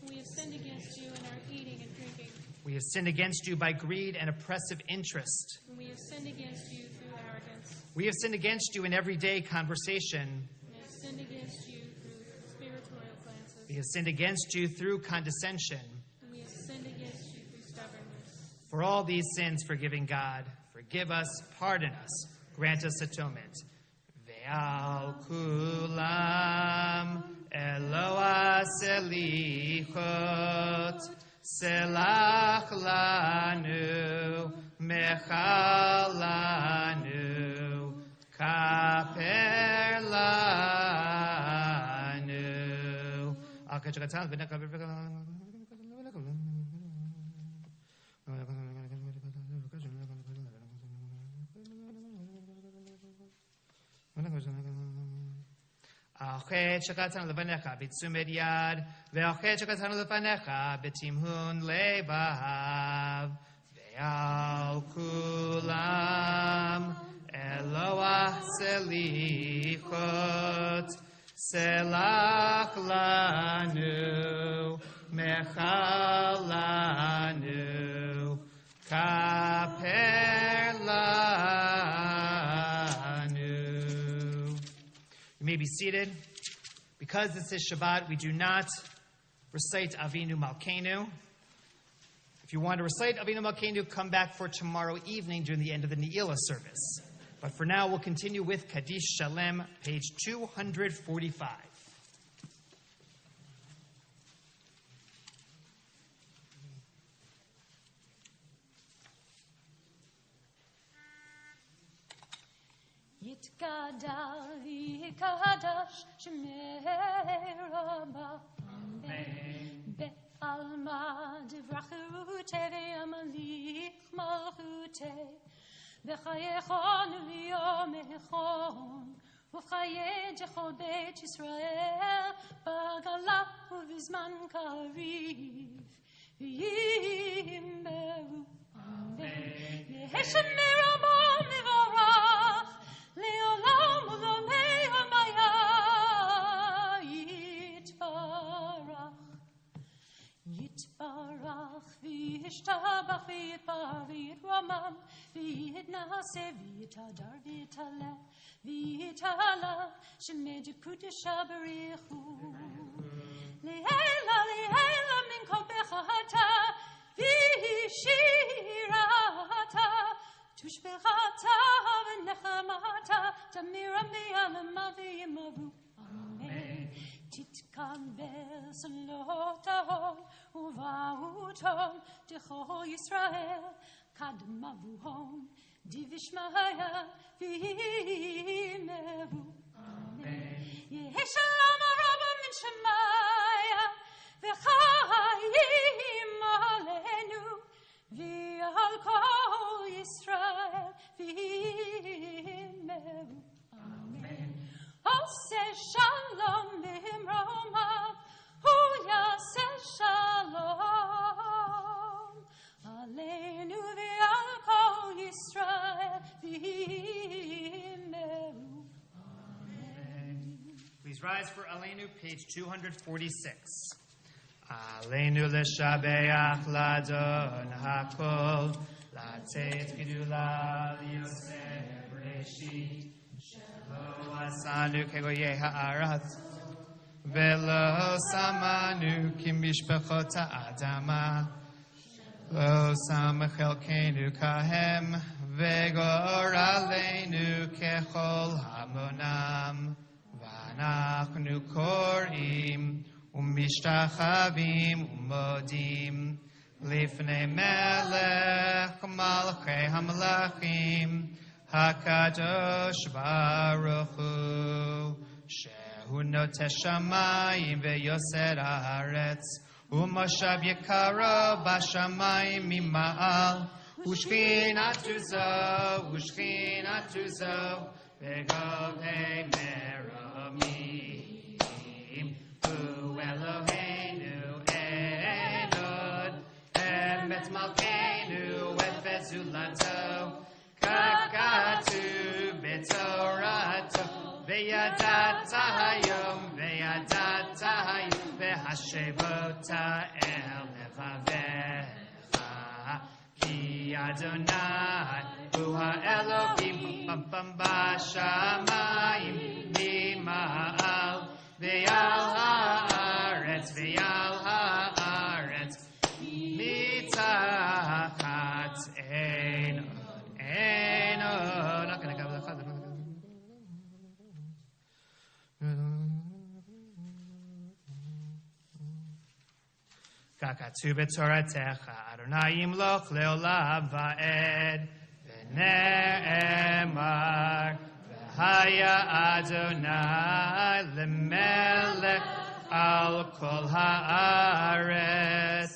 We have sinned against you in our eating and drinking, We have sinned against you by greed and oppressive interest. and we have sinned against you through arrogance. We have sinned against you in everyday conversation. We have sinned against you through conspiratorial glances, We have sinned against you through condescension. and we have sinned against you through stubbornness. For all these sins, forgiving God, forgive us, pardon us, grant us atonement. Ve'al kulam Eloah selichot, selach lanu, mechalanu, kaper lanu. האוכל שקטנו לפניך בתשומת יד, והאוכל שקטנו לפניך בתמהון לבב, ועל כולם אלוה סליחות, סלח לנו, מחל לנו, כפר לנו. You may be seated. Because this is Shabbat, we do not recite Avinu Malkeinu. If you want to recite Avinu Malkeinu, come back for tomorrow evening during the end of the Ne'ilah service. But for now, we'll continue with Kaddish Shalem, page 245. יתגדל ויקדש שמי רבה, בעלמא דברכותי וימליך מלכותי, וחייכון ויומכון, וחיי כל בית ישראל, בגלה ובזמן קריב, ויאמרו אמן. יהי שמי רבו מבורך, לעולם ולעולמי עולמיה יתברך. יתברך וישתבח ויתפאר ויתרומם ויתנשא ויתהדר ויתעלה ויתעלה שמי דקודשא בריחו. לעילא לעילא מן כל בחרתה וישירתה תושבחתה ונחמתה תמירה ביעלמה ויאמרו אמן. תתקבל סלות ההון ובאותון דכל ישראל קדמה והון דבשמיא ויאמרו אמן. יהי שלום הרבה מן שמיא וחיים עלינו ועל כל ישראל ויאמרו אמן. עושה שלום במרומיו הוא יעשה שלום עלינו ועל כל ישראל ויאמרו אמן. Please rise for Aleinu, page 246. Aleinu l'shabeach ladon hakol, לתת גדולה ליוסף ראשית, שלא עשנו כגויי הארץ, ולא שמנו כמשפחות האדמה, לא שם חלקנו כהם, וגורלנו ככל המונם, ואנחנו קוראים ומשתחווים ומודים לפני מלך מלכי המלכים הקדוש ברוך הוא, שהוא נוטה שמיים ויוסר הארץ, ומושב יקרו בשמיים ממעל, ושכינתו זו בגובה מרומים. הוא אלוהינו אין עוד, אמת מלכנו אפס זולתו, כך כתוב בתורתו. וידעת היום והשבות אל לבביך, כי אדוני הוא האלוהים בשמיים ממעל, ועל הארץ מתחת אין עוד. לא כנגע בלך ככתוב בתורתך, אדוני ימלוך לעולם ועד, ונאמר, והיה אדוני למלך על כל הארץ.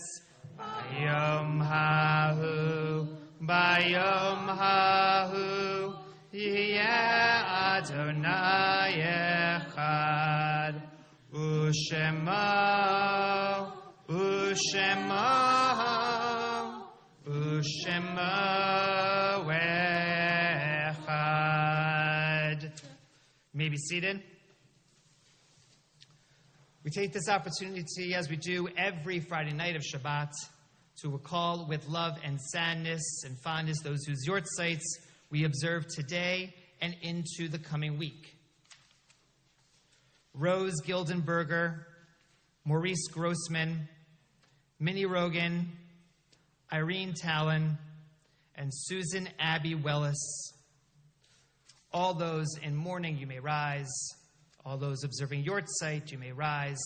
ביום ההוא יהיה אדוני אחד. Ushema, Ushema, Ushema Echad. You may be seated. We take this opportunity, as we do every Friday night of Shabbat, to recall with love and sadness and fondness those whose yortzites we observe today and into the coming week. Rose Gildenberger, Maurice Grossman, Minnie Rogan, Irene Talon, and Susan Abby Wellis. All those in mourning, you may rise. All those observing yortzeit, you may rise.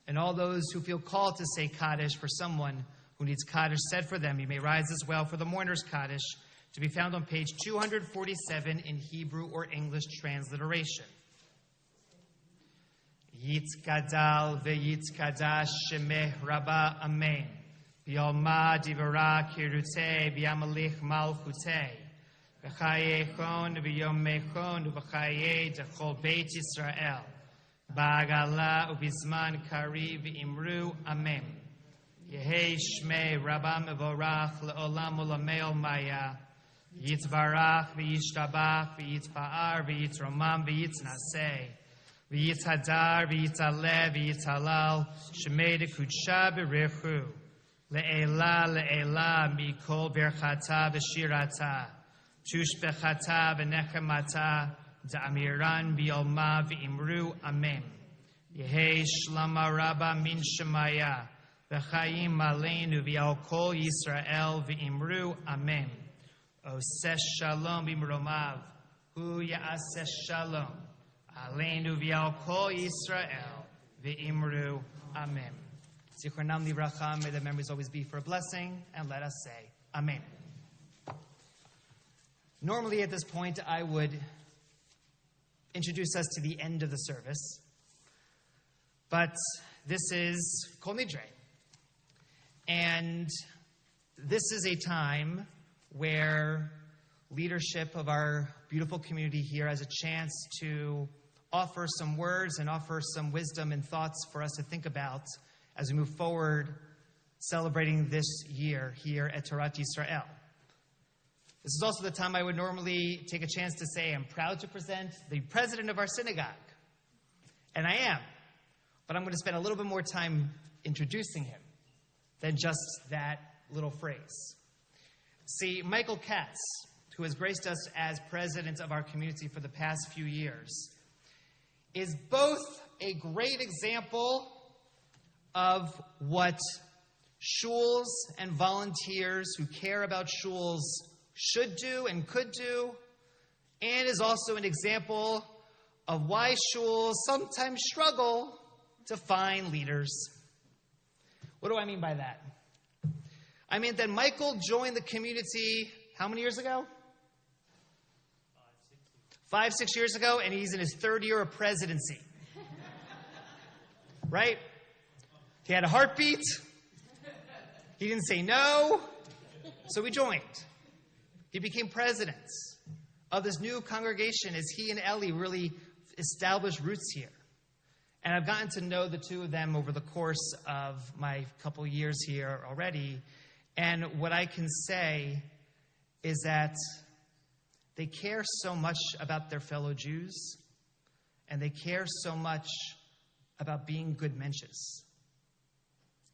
And all those who feel called to say Kaddish for someone who needs Kaddish said for them, you may rise as well for the mourner's Kaddish, to be found on page 247 in Hebrew or English transliteration. Yitzkadal ve'yitzkadash shemeh rabba amen. Bi'alma divara kirutei bi'amalich malchutei. V'chayechon v'yomechon v'chayei dechol Beit Yisrael. Ba'agala u'bizman kari v'imru amen. Yehei shmei rabba mevorach le'olam u'lamei maya. Yitzbarach v'yishtabach v'yitpa'ar v'yitromam v'yitnasei. V'yitzhadar v'yitzaleh v'yitzhalal shemei dekudsha b'rechu. Le'ela le'ela mikol berchata v'shirata. Tushbechata v'nechemata da'amiran bi'olma v'imru amen. Yehei shlama rabba min shemaya v'chayim aleinu v'al kol Yisrael v'imru amen. Oses shalom b'imromav hu ya'ases shalom aleinu v'al kol Yisrael v'imru amen. Zichronam livracha, may the memories always be for a blessing, and let us say amen. Normally at this point, I would introduce us to the end of the service, but this is Kol Nidrei. And this is a time where leadership of our beautiful community here has a chance to offer some words and offer some wisdom and thoughts for us to think about as we move forward celebrating this year here at Torat Yisrael. This is also the time I would normally take a chance to say I'm proud to present the president of our synagogue. And I am. But I'm going to spend a little bit more time introducing him than just that little phrase. See, Michael Katz, who has graced us as president of our community for the past few years, is both a great example of what shuls and volunteers who care about shuls should do and could do, and is also an example of why shuls sometimes struggle to find leaders. What do I mean by that? I mean that Michael joined the community how many years ago? 5, 6 years ago, and he's in his third year of presidency. Right? He had a heartbeat. He didn't say no, so he joined. He became president of this new congregation as he and Ellie really established roots here. And I've gotten to know the two of them over the course of my couple years here already. And what I can say is that they care so much about their fellow Jews, and they care so much about being good mensches.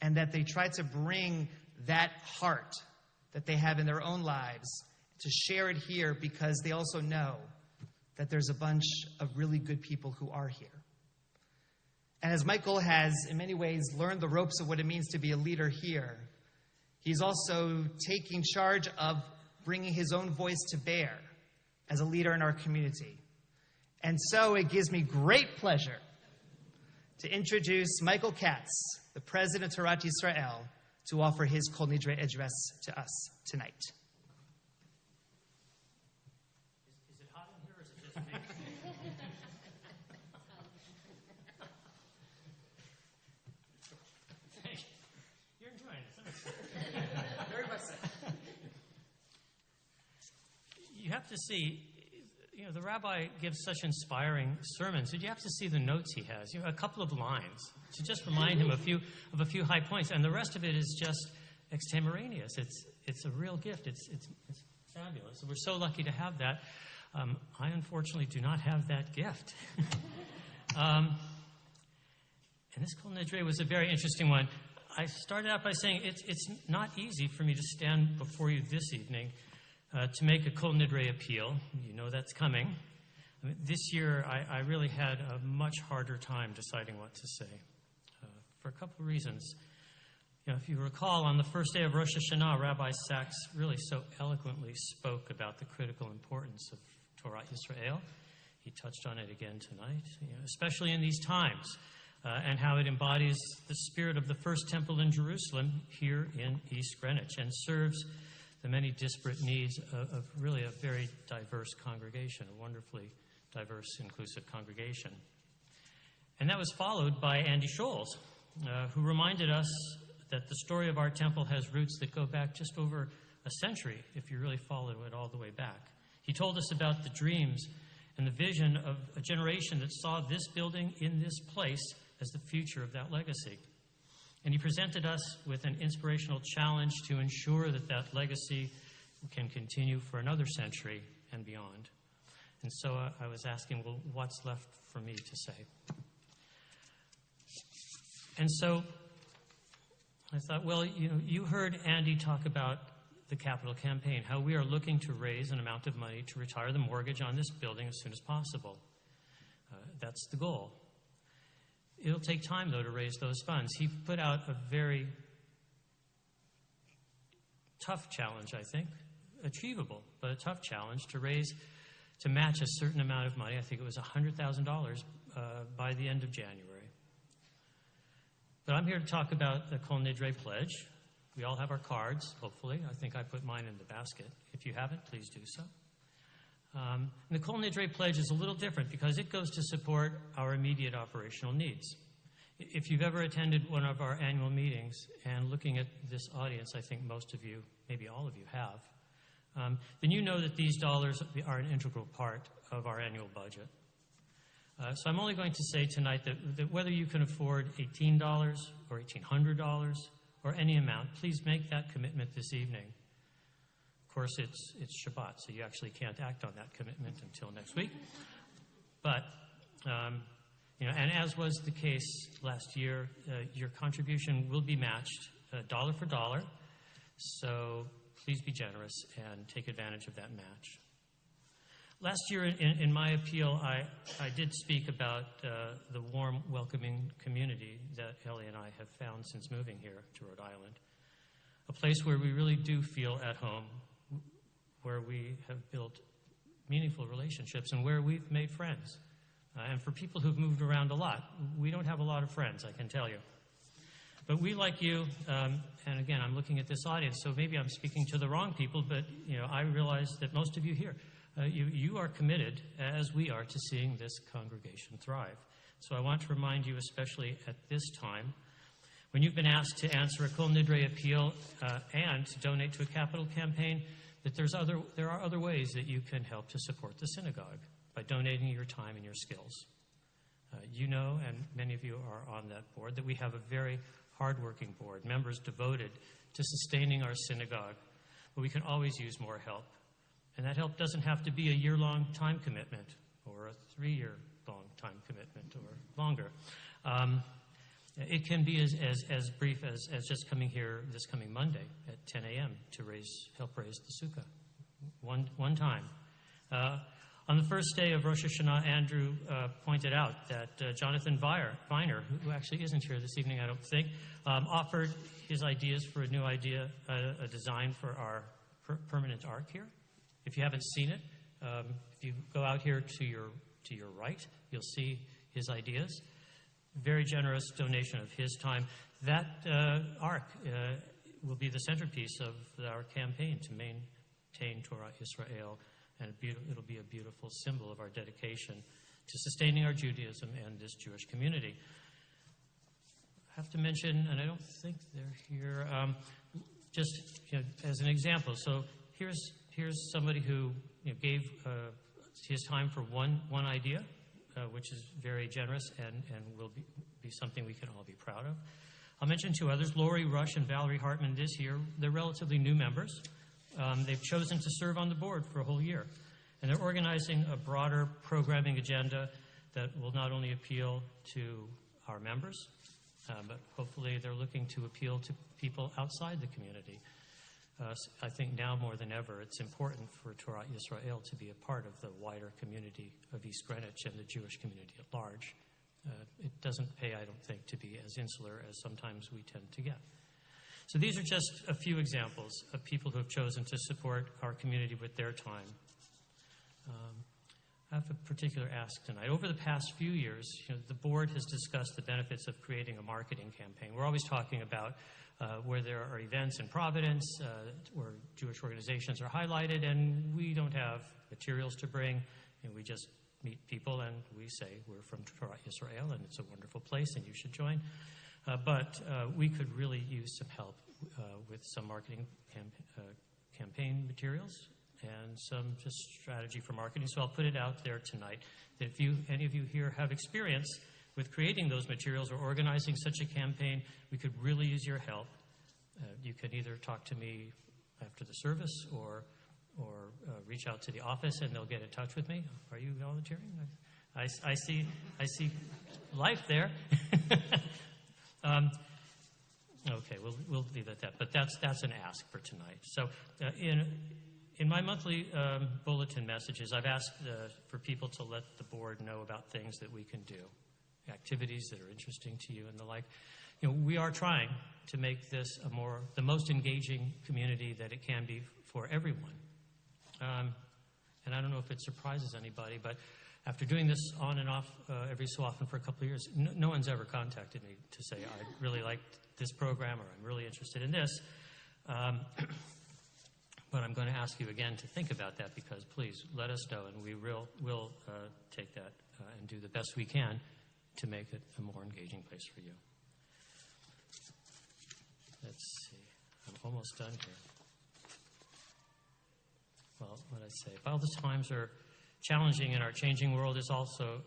And that they try to bring that heart that they have in their own lives to share it here, because they also know that there's a bunch of really good people who are here. And as Michael has, in many ways, learned the ropes of what it means to be a leader here, he's also taking charge of bringing his own voice to bear as a leader in our community. And so it gives me great pleasure to introduce Michael Katz, the president of Torat Yisrael, to offer his Kol Nidrei address to us tonight. Is it hot in here, or is it just me? Thank you. You're enjoying it, isn't it? Very much so. You have to see, the rabbi gives such inspiring sermons that you have to see the notes he has. A couple of lines to just remind him of a few high points, and the rest of it is just extemporaneous. It's a real gift. It's fabulous. We're so lucky to have that. I unfortunately do not have that gift. And this Kol Nidrei was a very interesting one. I started out by saying it's not easy for me to stand before you this evening to make a Kol Nidrei appeal. You know that's coming. I mean, this year, I really had a much harder time deciding what to say for a couple of reasons. If you recall, on the first day of Rosh Hashanah, Rabbi Sachs really so eloquently spoke about the critical importance of Torat Yisrael. He touched on it again tonight, especially in these times, and how it embodies the spirit of the first temple in Jerusalem here in East Greenwich and serves the many disparate needs of really a very diverse congregation, a wonderfully diverse, inclusive congregation. And that was followed by Andy Scholes, who reminded us that the story of our temple has roots that go back just over a century, if you really follow it all the way back. He told us about the dreams and the vision of a generation that saw this building in this place as the future of that legacy. And he presented us with an inspirational challenge to ensure that that legacy can continue for another century and beyond. And so I was asking, well, what's left for me to say? And so I thought, well, you heard Andy talk about the capital campaign, how we are looking to raise an amount of money to retire the mortgage on this building as soon as possible. That's the goal. It'll take time, though, to raise those funds. He put out a very tough challenge, I think, achievable, but a tough challenge to match a certain amount of money. I think it was $100,000 by the end of January. But I'm here to talk about the Kol Nidrei pledge. We all have our cards, hopefully. I think I put mine in the basket. If you haven't, please do so. And the Kol Nidrei pledge is a little different because it goes to support our immediate operational needs. If you've ever attended one of our annual meetings and looking at this audience, I think most of you, maybe all of you have, then you know that these dollars are an integral part of our annual budget. So I'm only going to say tonight that whether you can afford $18 or $1,800 or any amount, please make that commitment this evening. Of course, it's Shabbat, so you actually can't act on that commitment until next week. But, and as was the case last year, your contribution will be matched dollar for dollar. So please be generous and take advantage of that match. Last year, in my appeal, I did speak about the warm, welcoming community that Ellie and I have found since moving here to Rhode Island. A place where we really do feel at home, where we have built meaningful relationships and where we've made friends. And for people who've moved around a lot, we don't have a lot of friends, I can tell you. But we, like you, and again, I'm looking at this audience, so maybe I'm speaking to the wrong people, but I realize that most of you here, you are committed, as we are, to seeing this congregation thrive. So I want to remind you, especially at this time, when you've been asked to answer a Kol Nidrei appeal and to donate to a capital campaign, that there are other ways that you can help to support the synagogue by donating your time and your skills. You know, and many of you are on that board, that we have a very hardworking board, members devoted to sustaining our synagogue, but we can always use more help. And that help doesn't have to be a year-long time commitment or a 3-year-long time commitment or longer. It can be as brief as just coming here this coming Monday at 10 a.m. to help raise the sukkah. One time. On the first day of Rosh Hashanah, Andrew pointed out that Jonathan Viner, who actually isn't here this evening, I don't think, offered his ideas for a new idea, a design for our permanent ark here. If you haven't seen it, if you go out here to your right, you'll see his ideas. Very generous donation of his time. That ark will be the centerpiece of our campaign to maintain Torat Yisrael, and it'll be a beautiful symbol of our dedication to sustaining our Judaism and this Jewish community. I have to mention, and I don't think they're here, just as an example. So here's somebody who gave his time for one idea, which is very generous and will be something we can all be proud of. I'll mention two others, Lori Rush and Valerie Hartman this year. They're relatively new members. They've chosen to serve on the board for a whole year. And they're organizing a broader programming agenda that will not only appeal to our members, but hopefully they're looking to appeal to people outside the community. I think now more than ever, it's important for Torat Yisrael to be a part of the wider community of East Greenwich and the Jewish community at large. It doesn't pay, I don't think, to be as insular as sometimes we tend to get. So these are just a few examples of people who have chosen to support our community with their time. I have a particular ask tonight. Over the past few years, the board has discussed the benefits of creating a marketing campaign. We're always talking about where there are events in Providence, where Jewish organizations are highlighted, and we don't have materials to bring, and we just meet people and we say we're from Torat Yisrael and it's a wonderful place and you should join. But we could really use some help with some marketing campaign materials and some just strategy for marketing. So I'll put it out there tonight that if any of you here have experience with creating those materials or organizing such a campaign, we could really use your help. You can either talk to me after the service or reach out to the office and they'll get in touch with me. Are you volunteering? I see life there. Okay, we'll leave it at that. But that's an ask for tonight. So in my monthly bulletin messages, I've asked for people to let the board know about things that we can do, activities that are interesting to you and the like. We are trying to make this the most engaging community that it can be for everyone. And I don't know if it surprises anybody, but after doing this on and off every so often for a couple of years, no one's ever contacted me to say, I really like this program or I'm really interested in this. But I'm going to ask you again to think about that because please let us know and we will take that and do the best we can to make it a more engaging place for you. Let's see. I'm almost done here. Well, what I say, while the times are challenging in our changing world, is also,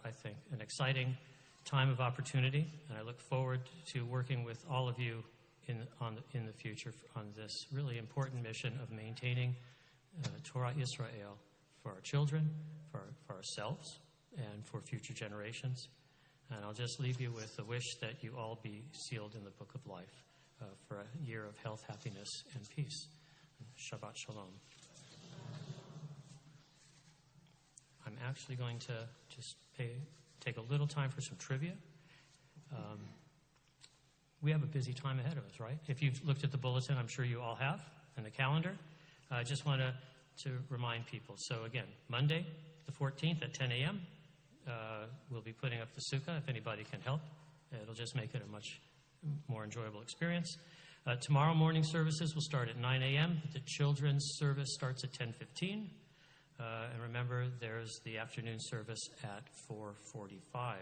I think, an exciting time of opportunity, and I look forward to working with all of you in the future on this really important mission of maintaining Torat Yisrael for our children, for ourselves, and for future generations. And I'll just leave you with a wish that you all be sealed in the book of life for a year of health, happiness, and peace. Shabbat Shalom. I'm actually going to just take a little time for some trivia. We have a busy time ahead of us, right? If you've looked at the bulletin, I'm sure you all have, and the calendar. I just want to remind people. So again, Monday, the 14th at 10 a.m., we'll be putting up the sukkah if anybody can help. It'll just make it a much more enjoyable experience. Tomorrow morning services will start at 9 a.m. The children's service starts at 10:15. And remember, there's the afternoon service at 4:45.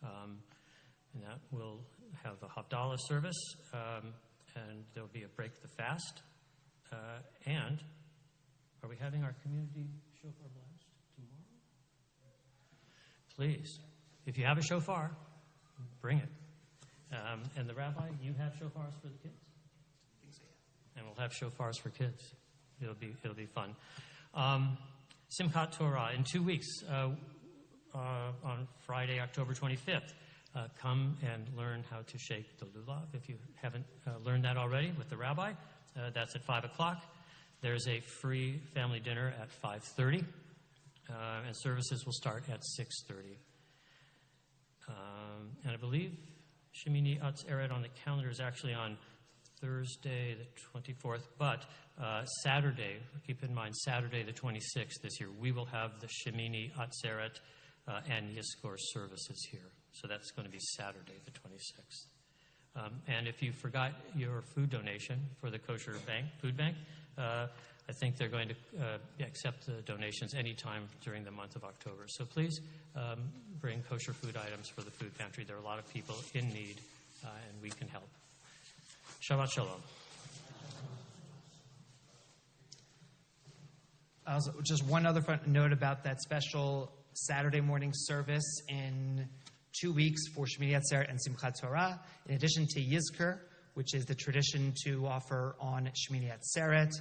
And that will have a Havdalah service, and there'll be a break the fast. And are we having our community shofar blast tomorrow? Please, if you have a shofar, bring it. And the rabbi, you have shofars for the kids? And we'll have shofars for kids. It'll be fun. Simchat Torah in 2 weeks on Friday, October 25th. Come and learn how to shake the lulav if you haven't learned that already with the rabbi. That's at 5 o'clock. There's a free family dinner at 5:30, and services will start at 6:30. And I believe Shemini Atzeret on the calendar is actually on Thursday the 24th, but Saturday, keep in mind, Saturday the 26th this year, we will have the Shemini Atzeret and Yizkor services here. So that's going to be Saturday the 26th. And if you forgot your food donation for the kosher food bank, I think they're going to accept the donations anytime during the month of October. So please bring kosher food items for the food pantry. There are a lot of people in need, and we can help. Shabbat Shalom. Also, just one other note about that special Saturday morning service in 2 weeks for Shmini Atzeret and Simchat Torah, in addition to Yizkor, which is the tradition to offer on Shmini Atzeret.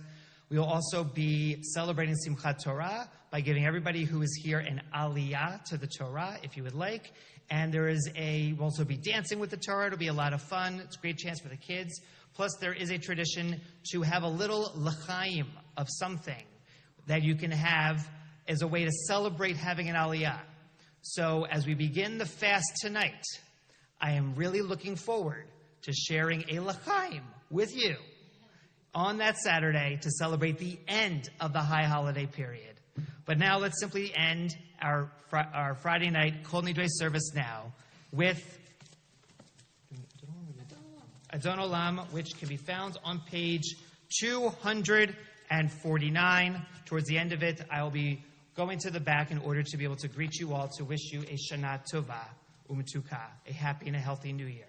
We will also be celebrating Simchat Torah by giving everybody who is here an aliyah to the Torah, if you would like. And we'll also be dancing with the Torah. It'll be a lot of fun. It's a great chance for the kids. Plus, there is a tradition to have a little l'chaim of something that you can have as a way to celebrate having an aliyah. So as we begin the fast tonight, I am really looking forward to sharing a l'chaim with you on that Saturday to celebrate the end of the high holiday period. But now let's simply end our Friday night Kol Nidrei service now with Adon Olam, which can be found on page 249. Towards the end of it, I will be going to the back in order to be able to greet you all, to wish you a Shana Tova U'Metuka, a happy and a healthy new year.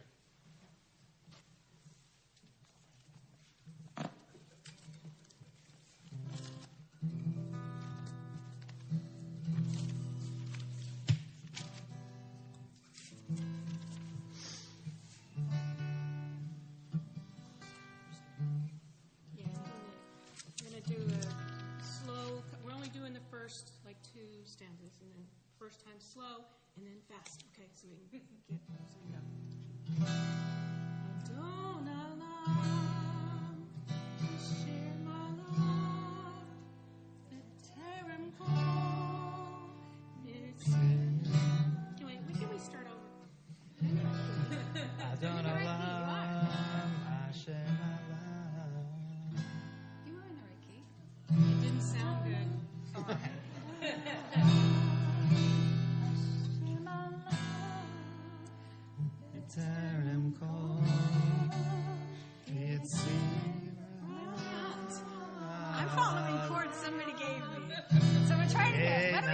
Stanzas, and then first time slow, and then fast. Okay, so we can get Adon Olam, Asher Malach, B'terem Kol Nidrei. Wait, when can we start over? Adon Olam, Asher Malach. You were in the right key. It didn't sound good. I'm following chords somebody gave me. So we're trying to get. What do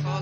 Kol